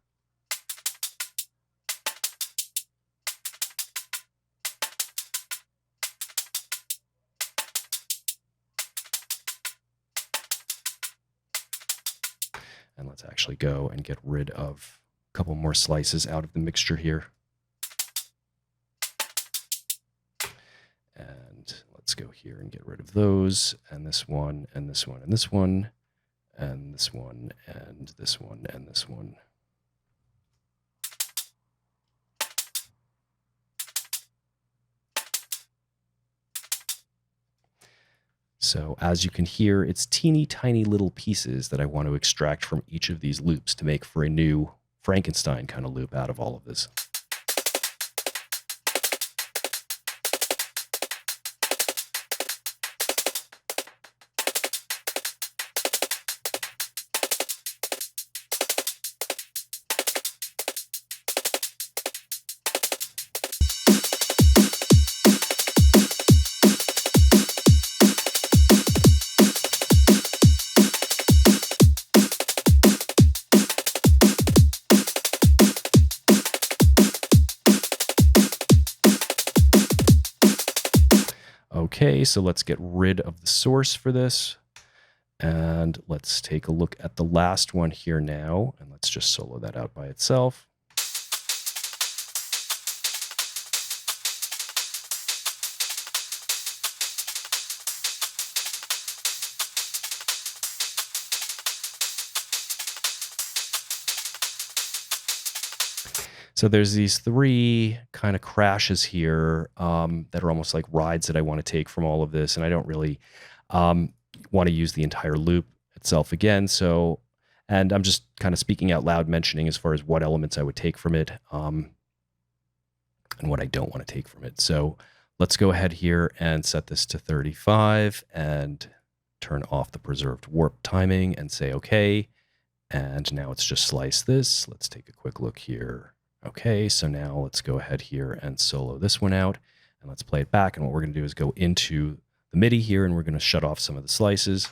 And let's actually go and get rid of a couple more slices out of the mixture here. And let's go here and get rid of those, and this one, and this one, and this one, and this one, and this one, and this one. So as you can hear, it's teeny tiny little pieces that I want to extract from each of these loops to make for a new Frankenstein kind of loop out of all of this. Okay, so let's get rid of the source for this. And let's take a look at the last one here now. And let's just solo that out by itself. So there's these 3 kind of crashes here that are almost like rides that I want to take from all of this. And I don't really want to use the entire loop itself again. So, and I'm just kind of speaking out loud, mentioning as far as what elements I would take from it. and what I don't want to take from it. So let's go ahead here and set this to 35 and turn off the preserved warp timing and say okay. And now let's just slice this. Let's take a quick look here. Okay, so now let's go ahead here and solo this one out, and let's play it back. And what we're going to do is go into the MIDI here, and we're going to shut off some of the slices.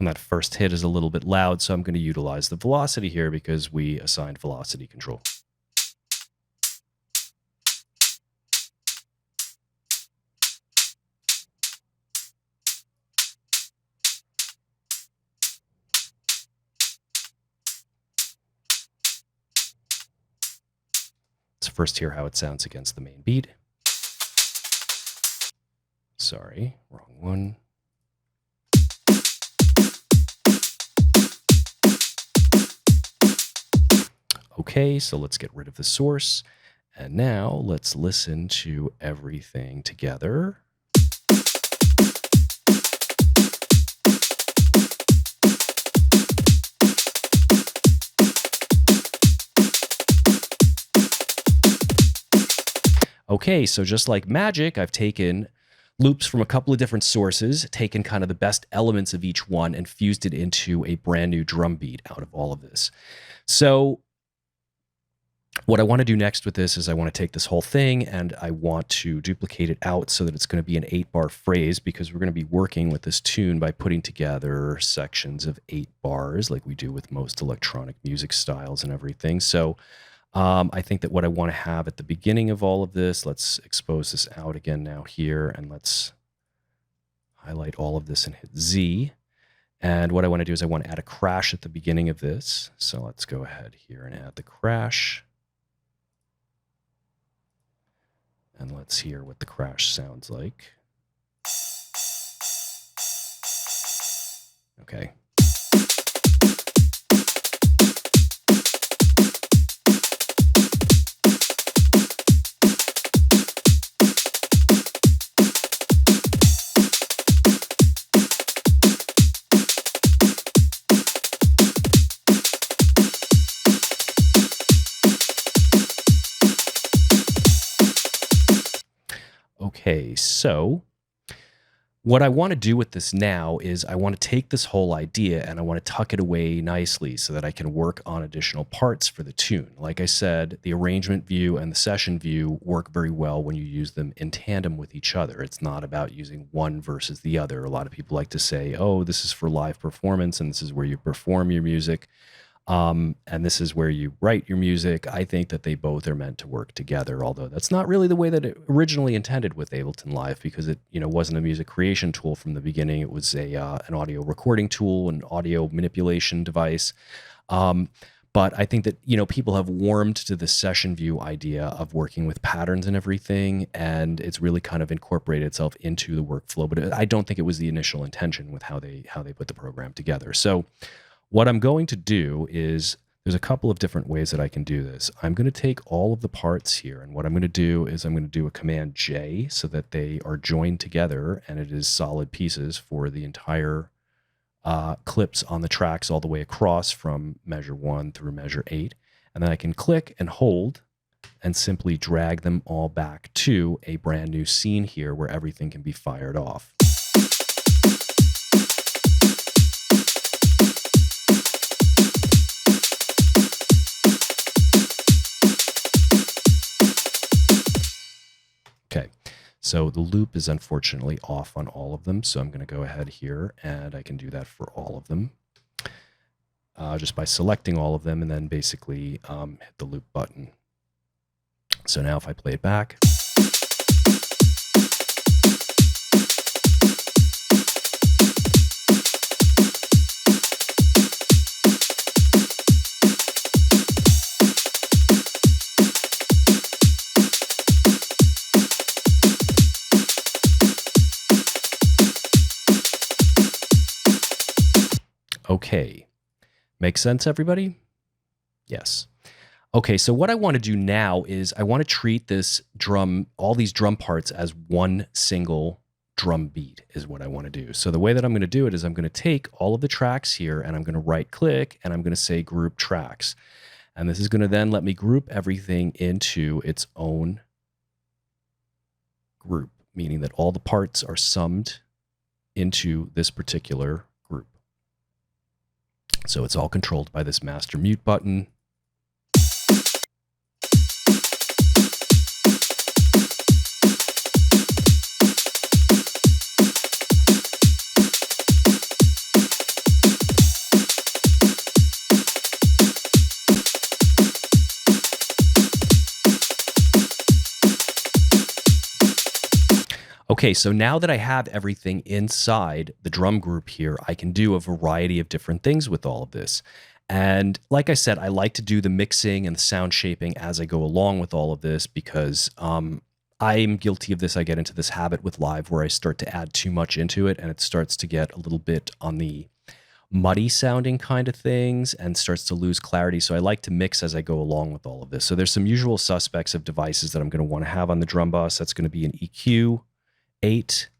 And that first hit is a little bit loud, so I'm going to utilize the velocity here because we assigned velocity control. Let's first hear how it sounds against the main beat. Sorry, wrong one. Okay, so let's get rid of the source. And now let's listen to everything together. Okay, so just like magic, I've taken loops from a couple of different sources, taken kind of the best elements of each one, and fused it into a brand new drum beat out of all of this. So what I want to do next with this is I want to take this whole thing and I want to duplicate it out so that it's going to be an 8-bar phrase, because we're going to be working with this tune by putting together sections of 8 bars like we do with most electronic music styles and everything. So I think that what I want to have at the beginning of all of this, let's expose this out again now here, and let's highlight all of this and hit Z. And what I want to do is I want to add a crash at the beginning of this. So let's go ahead here and add the crash. And let's hear what the crash sounds like. Okay. Okay, so what I want to do with this now is I want to take this whole idea and I want to tuck it away nicely so that I can work on additional parts for the tune. Like I said, the arrangement view and the session view work very well when you use them in tandem with each other. It's not about using one versus the other. A lot of people like to say, oh, this is for live performance and this is where you perform your music. And this is where you write your music. I think that they both are meant to work together, although that's not really the way that it originally intended with Ableton Live, because it, wasn't a music creation tool from the beginning. It was an audio recording tool, an audio manipulation device. But I think that, people have warmed to the session view idea of working with patterns and everything, and it's really kind of incorporated itself into the workflow. But I don't think it was the initial intention with how they put the program together. So what I'm going to do is, there's a couple of different ways that I can do this. I'm going to take all of the parts here, and what I'm going to do is I'm going to do a Command J so that they are joined together and it is solid pieces for the entire clips on the tracks all the way across from measure 1 through measure 8. And then I can click and hold and simply drag them all back to a brand new scene here where everything can be fired off. Okay, so the loop is unfortunately off on all of them, so I'm going to go ahead here, and I can do that for all of them just by selecting all of them and then basically hit the loop button. So now if I play it back. Okay. Make sense, everybody? Yes. Okay, so what I want to do now is I want to treat this drum, all these drum parts as one single drum beat is what I want to do. So the way that I'm going to do it is I'm going to take all of the tracks here and I'm going to right click and I'm going to say group tracks. And this is going to then let me group everything into its own group, meaning that all the parts are summed into this particular group. So it's all controlled by this master mute button. Okay, so now that I have everything inside the drum group here, I can do a variety of different things with all of this. And like I said, I like to do the mixing and the sound shaping as I go along with all of this because I'm guilty of this. I get into this habit with live where I start to add too much into it and it starts to get a little bit on the muddy sounding kind of things and starts to lose clarity. So I like to mix as I go along with all of this. So there's some usual suspects of devices that I'm going to want to have on the drum bus. That's going to be an EQ, 8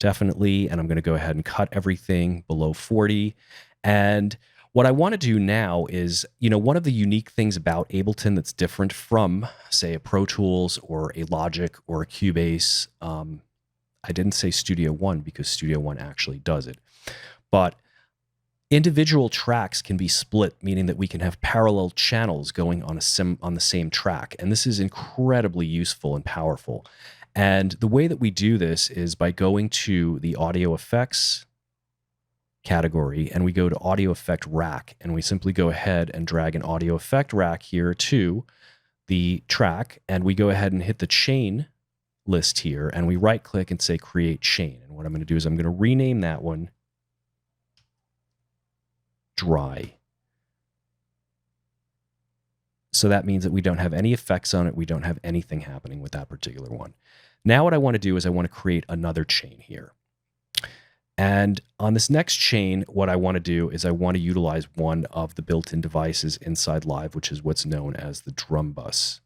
definitely, and I'm going to go ahead and cut everything below 40. And what I want to do now is, one of the unique things about Ableton that's different from, say, a Pro Tools or a Logic or a Cubase. I didn't say Studio One because Studio One actually does it, but individual tracks can be split, meaning that we can have parallel channels going on the same track, and this is incredibly useful and powerful. And the way that we do this is by going to the audio effects category and we go to audio effect rack and we simply go ahead and drag an audio effect rack here to the track and we go ahead and hit the chain list here and we right click and say create chain. And what I'm going to do is I'm going to rename that one dry. So that means that we don't have any effects on it. We don't have anything happening with that particular one. Now what I want to do is I want to create another chain here. And on this next chain, what I want to do is I want to utilize one of the built-in devices inside Live, which is what's known as the drum bus.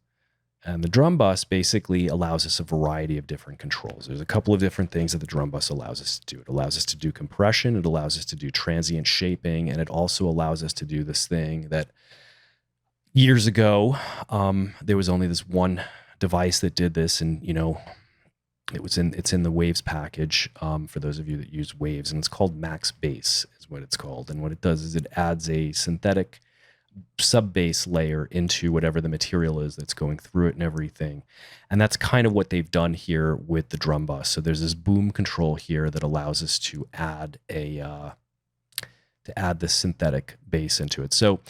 And the drum bus basically allows us a variety of different controls. There's a couple of different things that the drum bus allows us to do. It allows us to do compression, it allows us to do transient shaping, and it also allows us to do this thing that years ago, there was only this one device that did this, and it's in the Waves package for those of you that use Waves, and it's called Max Bass is what it's called. And what it does is it adds a synthetic sub-bass layer into whatever the material is that's going through it and everything. And that's kind of what they've done here with the drum bus. So there's this boom control here that allows us to add this synthetic bass into it. So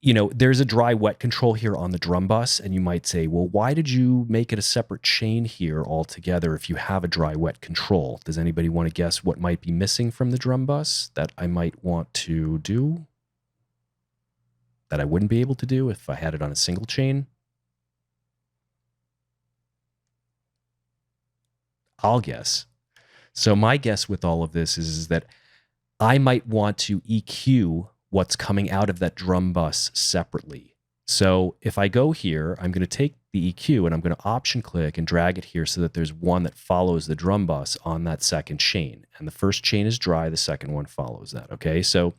there's a dry wet control here on the drum bus, and you might say, well, why did you make it a separate chain here altogether if you have a dry wet control? Does anybody want to guess what might be missing from the drum bus that I might want to do that I wouldn't be able to do if I had it on a single chain? I'll guess. So my guess with all of this is that I might want to EQ what's coming out of that drum bus separately. So if I go here, I'm going to take the EQ and I'm going to option click and drag it here so that there's one that follows the drum bus on that second chain. And the first chain is dry, the second one follows that, okay? So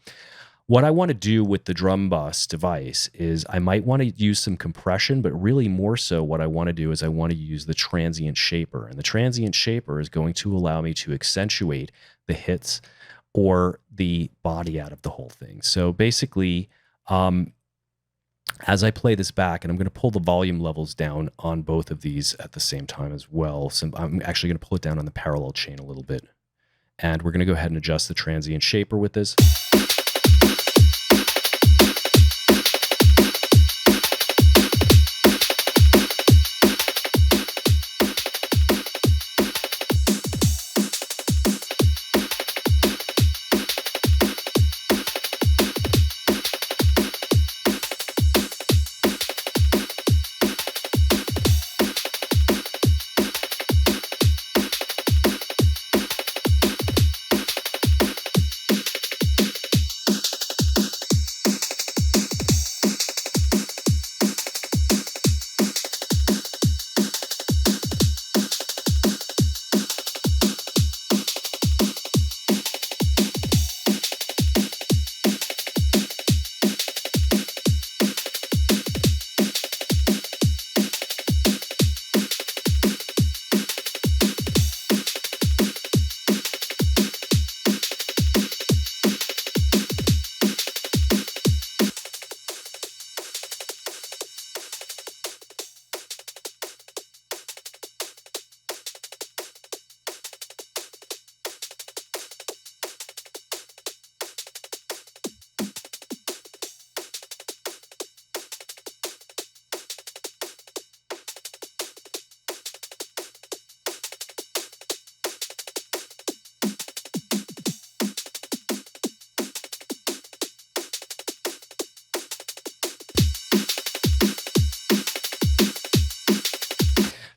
what I want to do with the drum bus device is I might want to use some compression, but really more so what I want to do is I want to use the transient shaper. And the transient shaper is going to allow me to accentuate the hits or the body out of the whole thing. So basically, As I play this back, and I'm going to pull the volume levels down on both of these at the same time as well. So I'm actually going to pull it down on the parallel chain a little bit. And we're going to go ahead and adjust the transient shaper with this.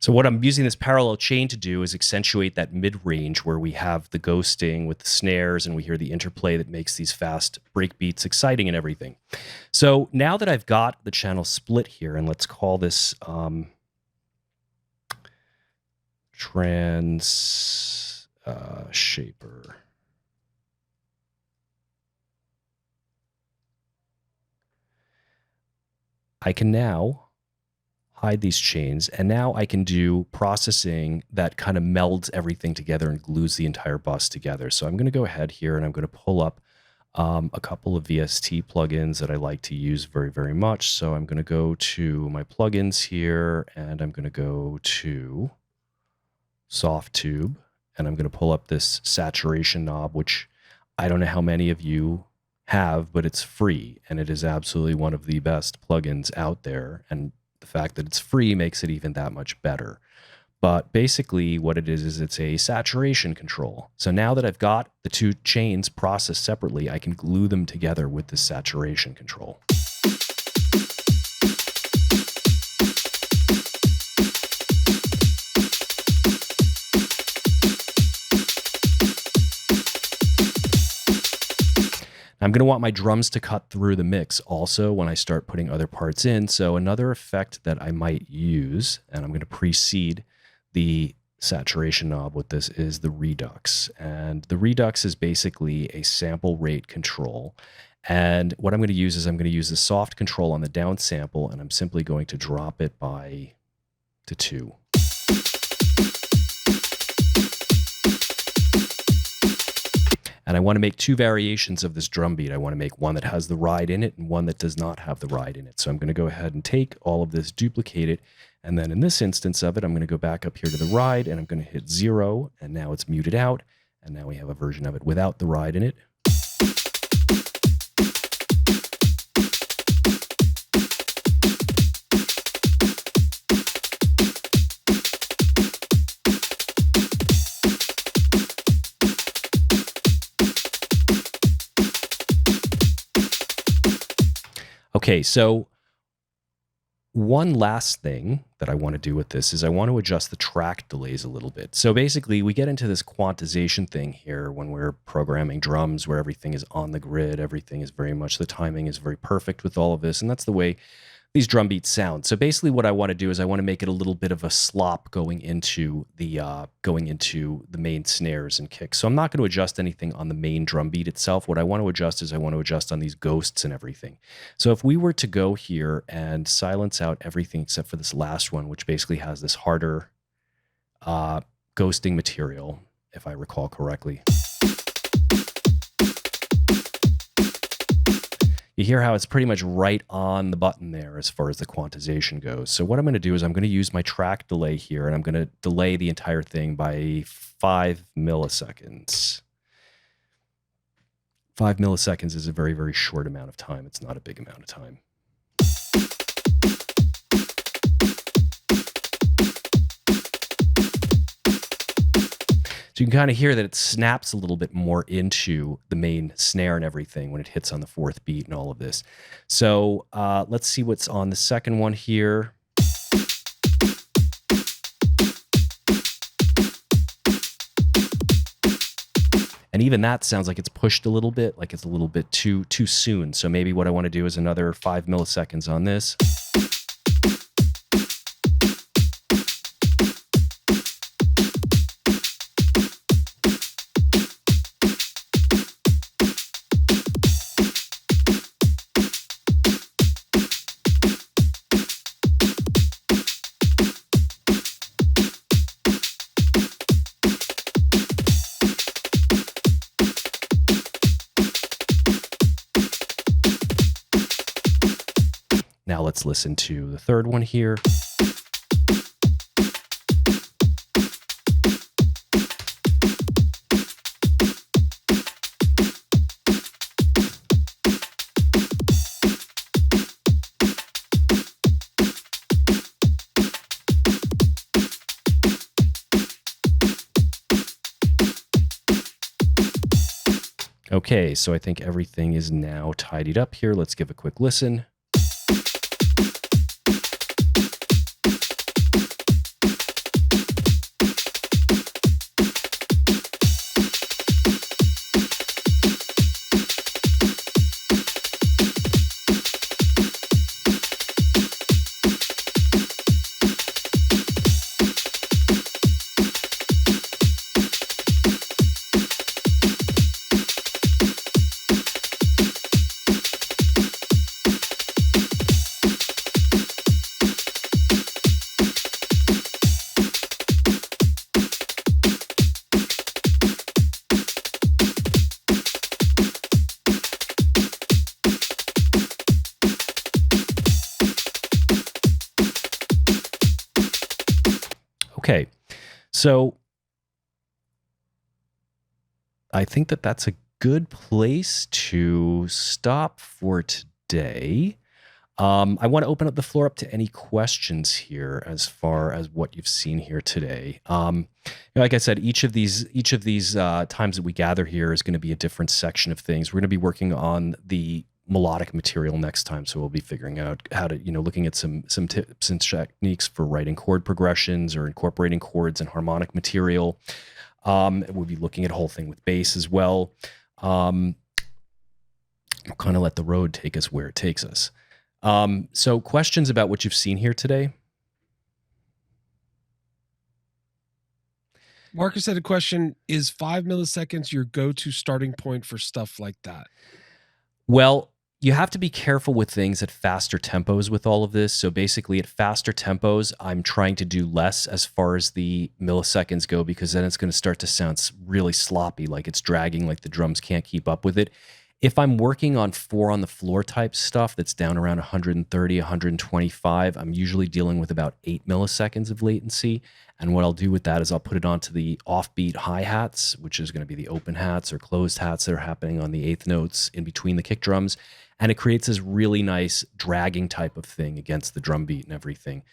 So what I'm using this parallel chain to do is accentuate that mid-range where we have the ghosting with the snares and we hear the interplay that makes these fast break beats exciting and everything. So now that I've got the channel split here, and let's call this shaper. I can now hide these chains, and now I can do processing that kind of melds everything together and glues the entire bus together. So I'm going to go ahead here and I'm going to pull up a couple of VST plugins that I like to use very, very much. So I'm going to go to my plugins here, and I'm going to go to Softtube, and I'm going to pull up this saturation knob, which I don't know how many of you have, but it's free, and it is absolutely one of the best plugins out there. And the fact that it's free makes it even that much better. But basically what it is it's a saturation control. So now that I've got the two chains processed separately, I can glue them together with this saturation control. I'm going to want my drums to cut through the mix also when I start putting other parts in. So another effect that I might use, and I'm going to precede the saturation knob with this, is the redux. And the redux is basically a sample rate control. And what I'm going to use is I'm going to use the soft control on the down sample, and I'm simply going to drop it to 2. And I want to make two variations of this drum beat. I want to make one that has the ride in it and one that does not have the ride in it. So I'm going to go ahead and take all of this, duplicate it, and then in this instance of it, I'm going to go back up here to the ride, and I'm going to hit 0, and now it's muted out, and now we have a version of it without the ride in it. Okay, so one last thing that I want to do with this is I want to adjust the track delays a little bit. So basically, we get into this quantization thing here when we're programming drums where everything is on the grid, everything is very much, the timing is very perfect with all of this, and that's the way these drum beats sound. So basically what I want to do is I want to make it a little bit of a slop going into the main snares and kicks. So I'm not going to adjust anything on the main drum beat itself. What I want to adjust is I want to adjust on these ghosts and everything. So if we were to go here and silence out everything except for this last one, which basically has this harder ghosting material, if I recall correctly. You hear how it's pretty much right on the button there as far as the quantization goes. So what I'm going to do is I'm going to use my track delay here, and I'm going to delay the entire thing by 5 milliseconds. 5 milliseconds is a very, very short amount of time. It's not a big amount of time. So you can kind of hear that it snaps a little bit more into the main snare and everything when it hits on the fourth beat and all of this. So let's see what's on the second one here. And even that sounds like it's pushed a little bit, like it's a little bit too soon. So maybe what I want to do is another 5 milliseconds on this. Now let's listen to the third one here. Okay, so I think everything is now tidied up here. Let's give a quick listen. Okay, so I think that that's a good place to stop for today. I want to open up the floor up to any questions here as far as what you've seen here today. Like I said, each of these times that we gather here is going to be a different section of things. We're going to be working on the melodic material next time, so we'll be figuring out how to, looking at some tips and techniques for writing chord progressions or incorporating chords and harmonic material. We'll be looking at a whole thing with bass as well. We'll kind of let the road take us where it takes us. So questions about what you've seen here today? Marcus had a question. Is 5 milliseconds your go-to starting point for stuff like that? Well, you have to be careful with things at faster tempos with all of this. So basically at faster tempos, I'm trying to do less as far as the milliseconds go, because then it's going to start to sound really sloppy, like it's dragging, like the drums can't keep up with it. If I'm working on 4 on the floor type stuff that's down around 130, 125, I'm usually dealing with about 8 milliseconds of latency. And what I'll do with that is I'll put it onto the offbeat hi-hats, which is going to be the open hats or closed hats that are happening on the eighth notes in between the kick drums. And it creates this really nice dragging type of thing against the drum beat and everything.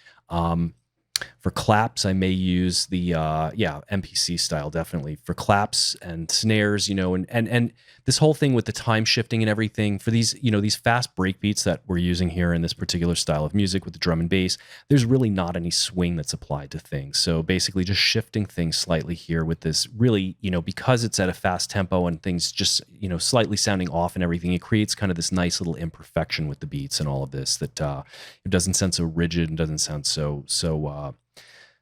For claps, I may use the MPC style, definitely for claps and snares, and this whole thing with the time shifting and everything for these, these fast breakbeats that we're using here in this particular style of music with the drum and bass. There's really not any swing that's applied to things. So basically just shifting things slightly here with this really, because it's at a fast tempo and things just, slightly sounding off and everything, it creates kind of this nice little imperfection with the beats and all of this that it doesn't sound so rigid and doesn't sound so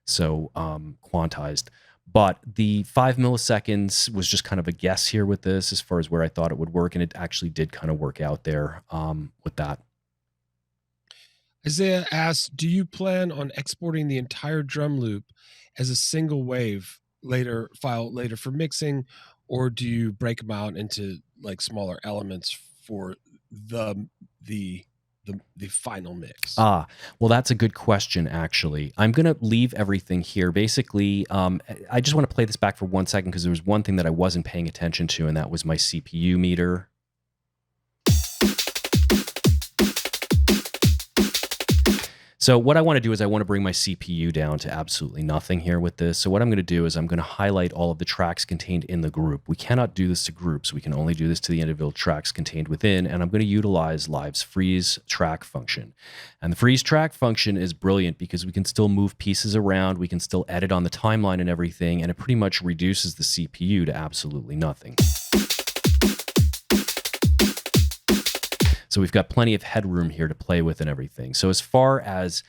quantized. But the 5 milliseconds was just kind of a guess here with this as far as where I thought it would work, and it actually did kind of work out there with that. Isaiah asks, do you plan on exporting the entire drum loop as a single wave file later for mixing, or do you break them out into like smaller elements for the final mix? Well, that's a good question, actually. I'm going to leave everything here. Basically, I just want to play this back for 1 second because there was one thing that I wasn't paying attention to, and that was my CPU meter. So what I want to do is I want to bring my CPU down to absolutely nothing here with this. So what I'm going to do is I'm going to highlight all of the tracks contained in the group. We cannot do this to groups. We can only do this to the individual tracks contained within, and I'm going to utilize Live's freeze track function. And the freeze track function is brilliant because we can still move pieces around, we can still edit on the timeline and everything, and it pretty much reduces the CPU to absolutely nothing. So we've got plenty of headroom here to play with and everything. So as far as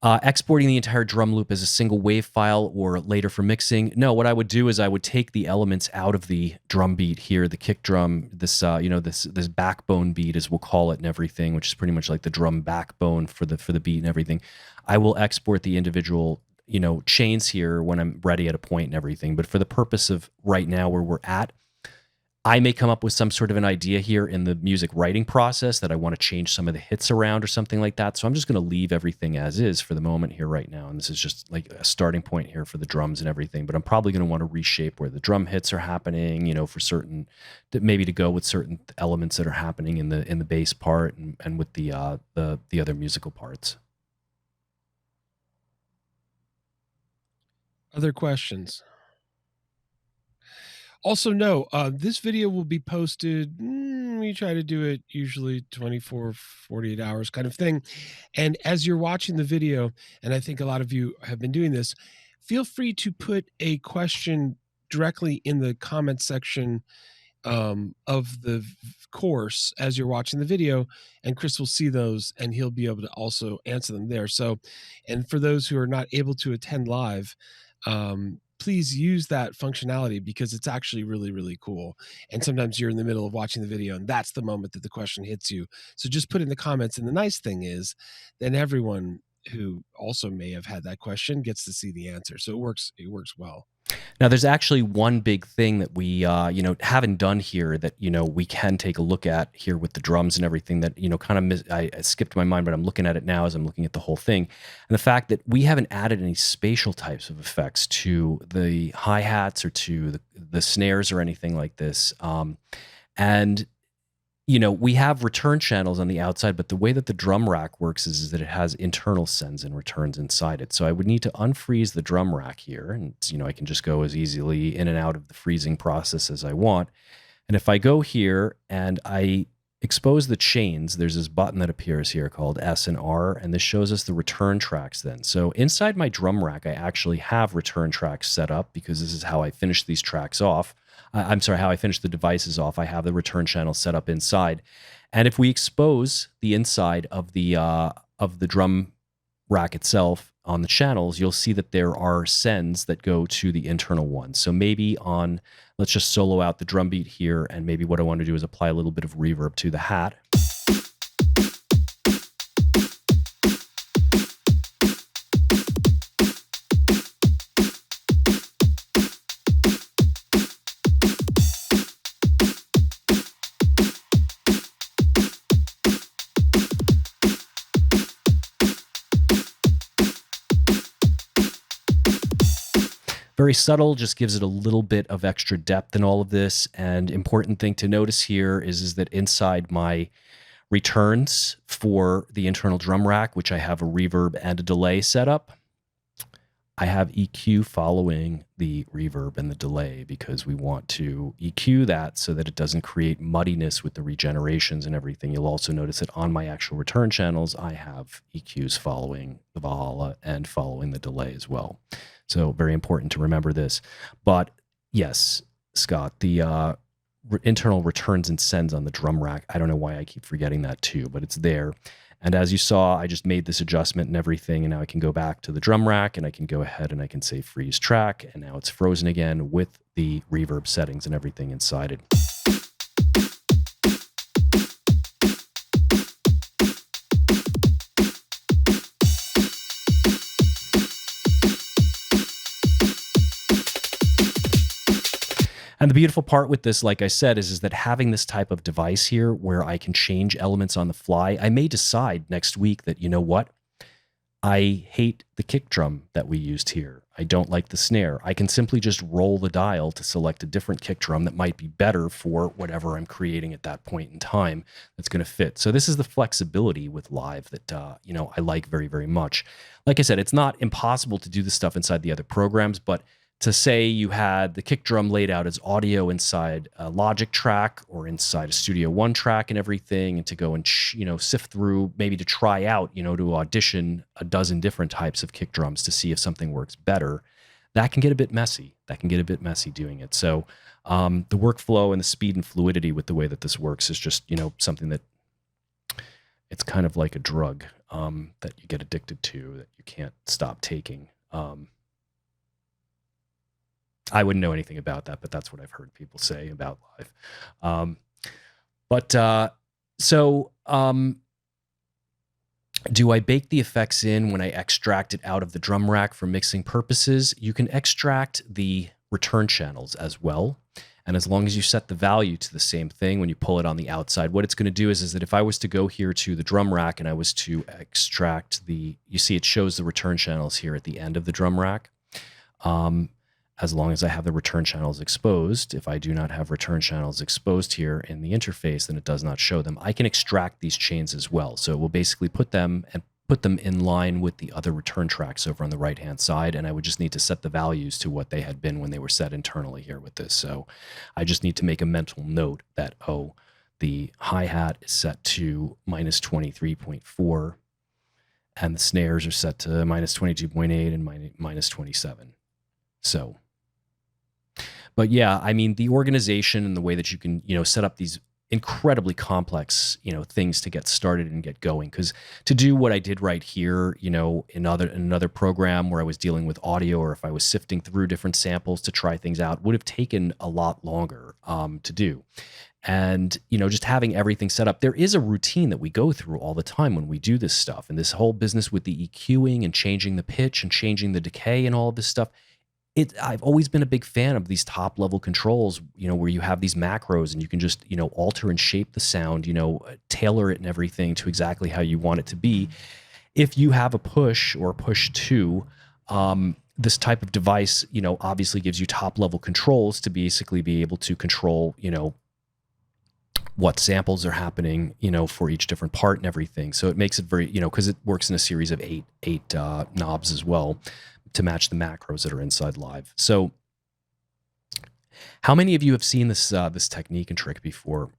exporting the entire drum loop as a single wave file or later for mixing, no, what I would do is I would take the elements out of the drum beat here, the kick drum, this this backbone beat as we'll call it and everything, which is pretty much like the drum backbone for the beat and everything. I will export the individual chains here when I'm ready at a point and everything. But for the purpose of right now where we're at, I may come up with some sort of an idea here in the music writing process that I want to change some of the hits around or something like that. So I'm just going to leave everything as is for the moment here right now. And this is just like a starting point here for the drums and everything. But I'm probably going to want to reshape where the drum hits are happening, for certain, maybe to go with certain elements that are happening in the bass part and with the other musical parts. Other questions? Also, no, this video will be posted. We try to do it usually 24, 48 hours kind of thing. And as you're watching the video, and I think a lot of you have been doing this, feel free to put a question directly in the comment section of the course as you're watching the video, and Chris will see those and he'll be able to also answer them there. So, and for those who are not able to attend live, please use that functionality because it's actually really, really cool. And sometimes you're in the middle of watching the video and that's the moment that the question hits you. So just put in the comments. And the nice thing is then everyone who also may have had that question gets to see the answer. So it works well. Now, there's actually one big thing that we, haven't done here that, we can take a look at here with the drums and everything that, I skipped my mind, but I'm looking at it now as I'm looking at the whole thing. And the fact that we haven't added any spatial types of effects to the hi-hats or to the snares or anything like this. We have return channels on the outside, but the way that the drum rack works is that it has internal sends and returns inside it. So I would need to unfreeze the drum rack here, and I can just go as easily in and out of the freezing process as I want. And if I go here and I expose the chains, there's this button that appears here called S and R, and this shows us the return tracks then. So inside my drum rack, I actually have return tracks set up because this is how I finish these tracks off. How I finish the devices off. I have the return channel set up inside. And if we expose the inside of the drum rack itself on the channels, you'll see that there are sends that go to the internal ones. So maybe let's just solo out the drum beat here, and maybe what I want to do is apply a little bit of reverb to the hat. Very subtle, just gives it a little bit of extra depth in all of this. And important thing to notice here is that inside my returns for the internal drum rack, which I have a reverb and a delay set up, I have EQ following the reverb and the delay because we want to EQ that so that it doesn't create muddiness with the regenerations and everything. You'll also notice that on my actual return channels, I have EQs following the Valhalla and following the delay as well. So very important to remember this. But yes, Scott, the internal returns and sends on the drum rack, I don't know why I keep forgetting that too, but it's there. And as you saw, I just made this adjustment and everything, and now I can go back to the drum rack and I can go ahead and I can say freeze track, and now it's frozen again with the reverb settings and everything inside it. And the beautiful part with this, like I said, is that having this type of device here where I can change elements on the fly, I may decide next week that, you know what, I hate the kick drum that we used here. I don't like the snare. I can simply just roll the dial to select a different kick drum that might be better for whatever I'm creating at that point in time that's going to fit. So this is the flexibility with live that, I like very, very much. Like I said, it's not impossible to do this stuff inside the other programs, but to say you had the kick drum laid out as audio inside a Logic track or inside a Studio One track and everything, and to go and sift through, maybe to try out, to audition a dozen different types of kick drums to see if something works better, that can get a bit messy. Doing it. So the workflow and the speed and fluidity with the way that this works is just something that it's kind of like a drug that you get addicted to, that you can't stop taking. I wouldn't know anything about that, but that's what I've heard people say about live. Do I bake the effects in when I extract it out of the drum rack for mixing purposes? You can extract the return channels as well. And as long as you set the value to the same thing when you pull it on the outside, what it's going to do is that if I was to go here to the drum rack and I was to extract you see it shows the return channels here at the end of the drum rack. As long as I have the return channels exposed. If I do not have return channels exposed here in the interface, then it does not show them. I can extract these chains as well. So it will basically put them in line with the other return tracks over on the right-hand side, and I would just need to set the values to what they had been when they were set internally here with this. So I just need to make a mental note that, the hi-hat is set to minus 23.4, and the snares are set to minus 22.8 and minus 27. So, but yeah, I mean, the organization and the way that you can, set up these incredibly complex, things to get started and get going. Because to do what I did right here, in another program where I was dealing with audio, or if I was sifting through different samples to try things out, would have taken a lot longer to do. And, just having everything set up, there is a routine that we go through all the time when we do this stuff. And this whole business with the EQing and changing the pitch and changing the decay and all of this stuff, I've always been a big fan of these top level controls, where you have these macros and you can just, alter and shape the sound, tailor it and everything to exactly how you want it to be. If you have a push or a push two, this type of device, obviously gives you top level controls to basically be able to control, what samples are happening, for each different part and everything. So it makes it very, because it works in a series of eight knobs as well, to match the macros that are inside live. So how many of you have seen this technique and trick before?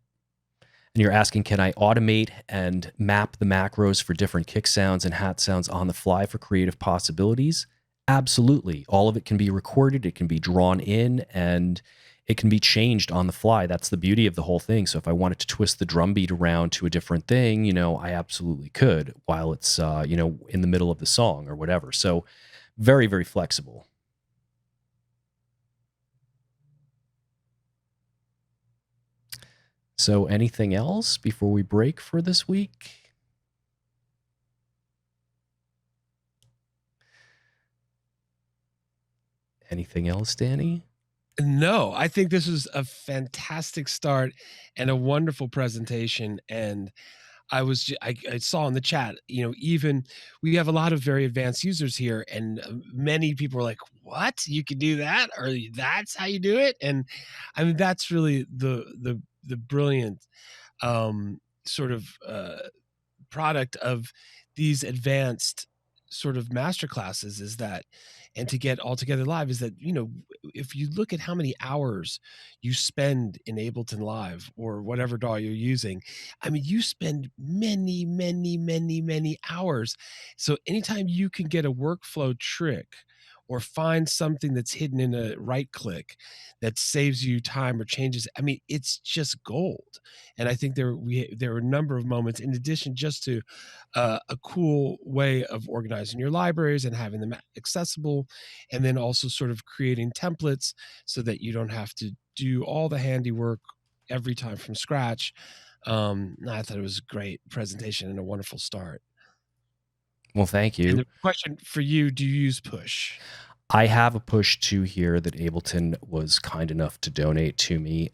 And you're asking, can I automate and map the macros for different kick sounds and hat sounds on the fly for creative possibilities? Absolutely. All of it can be recorded, it can be drawn in, and it can be changed on the fly. That's the beauty of the whole thing. So if I wanted to twist the drum beat around to a different thing, I absolutely could while it's, in the middle of the song or whatever. So very, very flexible. So anything else before we break for this week? Anything else, Danny? No, I think this was a fantastic start and a wonderful presentation. And I saw in the chat, even we have a lot of very advanced users here, and many people are like, "What? You can do that? Or that's how you do it?" And I mean, that's really the brilliant sort of product of these advanced sort of master classes, is that, and to get all together live, is that, if you look at how many hours you spend in Ableton Live or whatever DAW you're using, I mean, you spend many, many, many, many hours. So anytime you can get a workflow trick or find something that's hidden in a right click that saves you time or changes, I mean, it's just gold. And I think there are a number of moments, in addition just to a cool way of organizing your libraries and having them accessible, and then also sort of creating templates so that you don't have to do all the handiwork every time from scratch. I thought it was a great presentation and a wonderful start. Well, thank you. And the question for you, do you use push? I have a push 2 here that Ableton was kind enough to donate to me.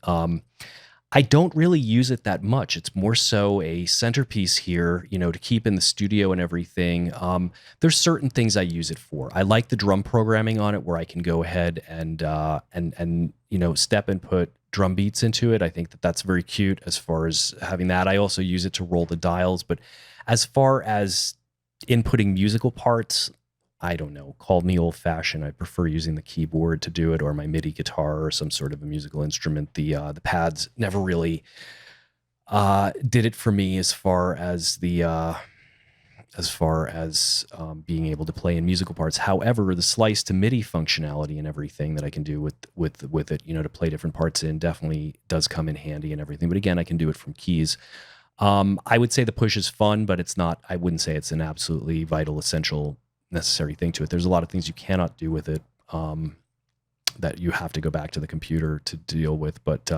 I don't really use it that much. It's more so a centerpiece here, to keep in the studio and everything. There's certain things I use it for. I like the drum programming on it, where I can go ahead and step and put drum beats into it. I think that that's very cute as far as having that. I also use it to roll the dials, but as far as inputting musical parts, I don't know, called me old fashioned. I prefer using the keyboard to do it, or my MIDI guitar, or some sort of a musical instrument. The pads never really did it for me as far as being able to play in musical parts. However, the slice to MIDI functionality and everything that I can do with it, to play different parts in, definitely does come in handy and everything. But again, I can do it from keys. I would say the push is fun, but it's not. I wouldn't say it's an absolutely vital, essential, necessary thing to it. There's a lot of things you cannot do with it, that you have to go back to the computer to deal with. But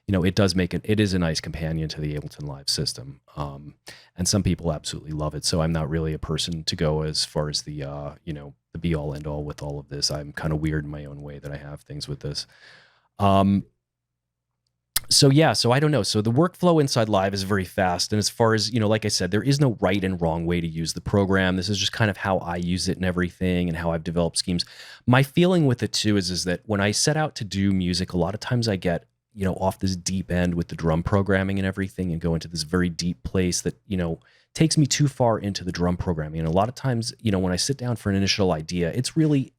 it does make it is a nice companion to the Ableton Live system, and some people absolutely love it. So I'm not really a person to go as far as the the be all end all with all of this. I'm kind of weird in my own way that I have things with this. So I don't know. So the workflow inside Live is very fast. And as far as, like I said, there is no right and wrong way to use the program. This is just kind of how I use it and everything, and how I've developed schemes. My feeling with it too is that when I set out to do music, a lot of times I get, off this deep end with the drum programming and everything, and go into this very deep place that, takes me too far into the drum programming. And a lot of times, when I sit down for an initial idea, it's really,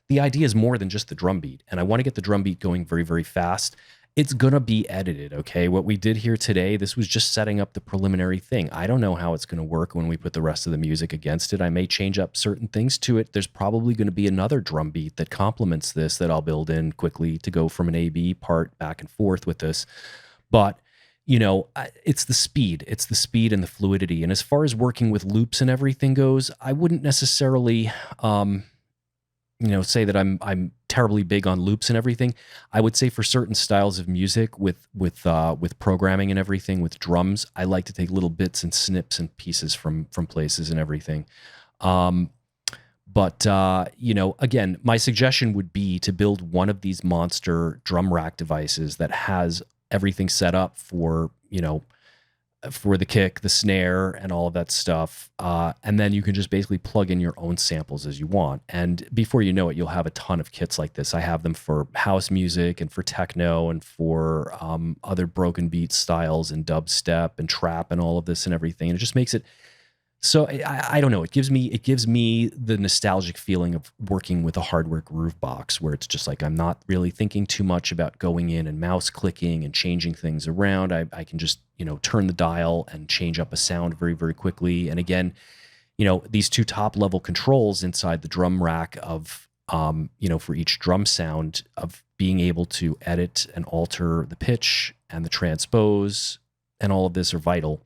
the idea is more than just the drum beat. And I want to get the drum beat going very, very fast. It's going to be edited, okay? What we did here today, this was just setting up the preliminary thing. I don't know how it's going to work when we put the rest of the music against it. I may change up certain things to it. There's probably going to be another drum beat that complements this that I'll build in quickly to go from an A-B part back and forth with this. But, it's the speed. It's the speed and the fluidity. And as far as working with loops and everything goes, I wouldn't necessarily... say that I'm terribly big on loops and everything. I would say for certain styles of music with programming and everything, with drums, I like to take little bits and snips and pieces from places and everything. But again, my suggestion would be to build one of these monster drum rack devices that has everything set up for, for the kick, the snare, and all of that stuff. And then you can just basically plug in your own samples as you want. And before you know it, you'll have a ton of kits like this. I have them for house music and for techno and for other broken beat styles and dubstep and trap and all of this and everything. And it just makes it so, I don't know. It gives me the nostalgic feeling of working with a hardware groove box, where it's just like I'm not really thinking too much about going in and mouse clicking and changing things around. I can just turn the dial and change up a sound very, very quickly. And again, these two top level controls inside the drum rack of for each drum sound, of being able to edit and alter the pitch and the transpose and all of this are vital.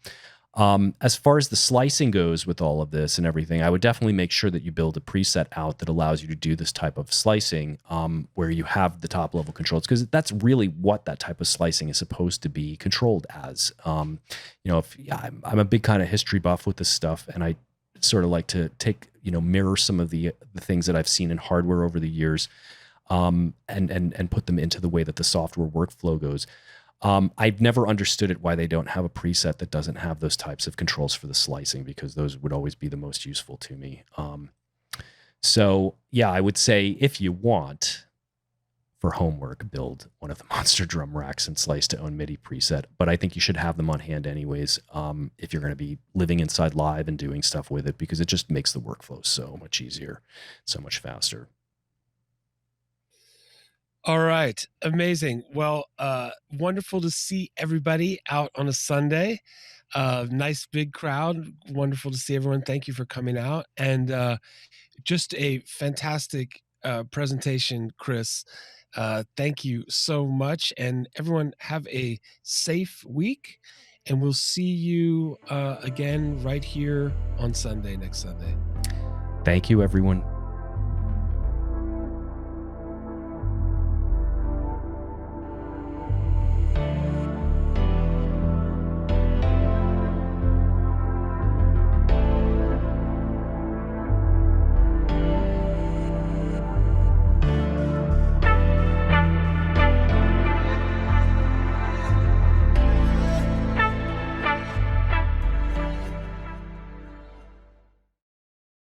As far as the slicing goes with all of this and everything, I would definitely make sure that you build a preset out that allows you to do this type of slicing, where you have the top level controls, because that's really what that type of slicing is supposed to be controlled as. I'm a big kind of history buff with this stuff, and I sort of like to take, mirror some of the things that I've seen in hardware over the years, and put them into the way that the software workflow goes. I've never understood it why they don't have a preset that doesn't have those types of controls for the slicing, because those would always be the most useful to me. I would say if you want, for homework, build one of the monster drum racks and slice to own MIDI preset. But I think you should have them on hand anyways, if you're going to be living inside Live and doing stuff with it, because it just makes the workflow so much easier, so much faster. All right. Amazing. Well, wonderful to see everybody out on a Sunday. Nice big crowd. Wonderful to see everyone. Thank you for coming out. And just a fantastic presentation, Chris. Thank you so much. And everyone, have a safe week. And we'll see you again right here on Sunday, next Sunday. Thank you, everyone.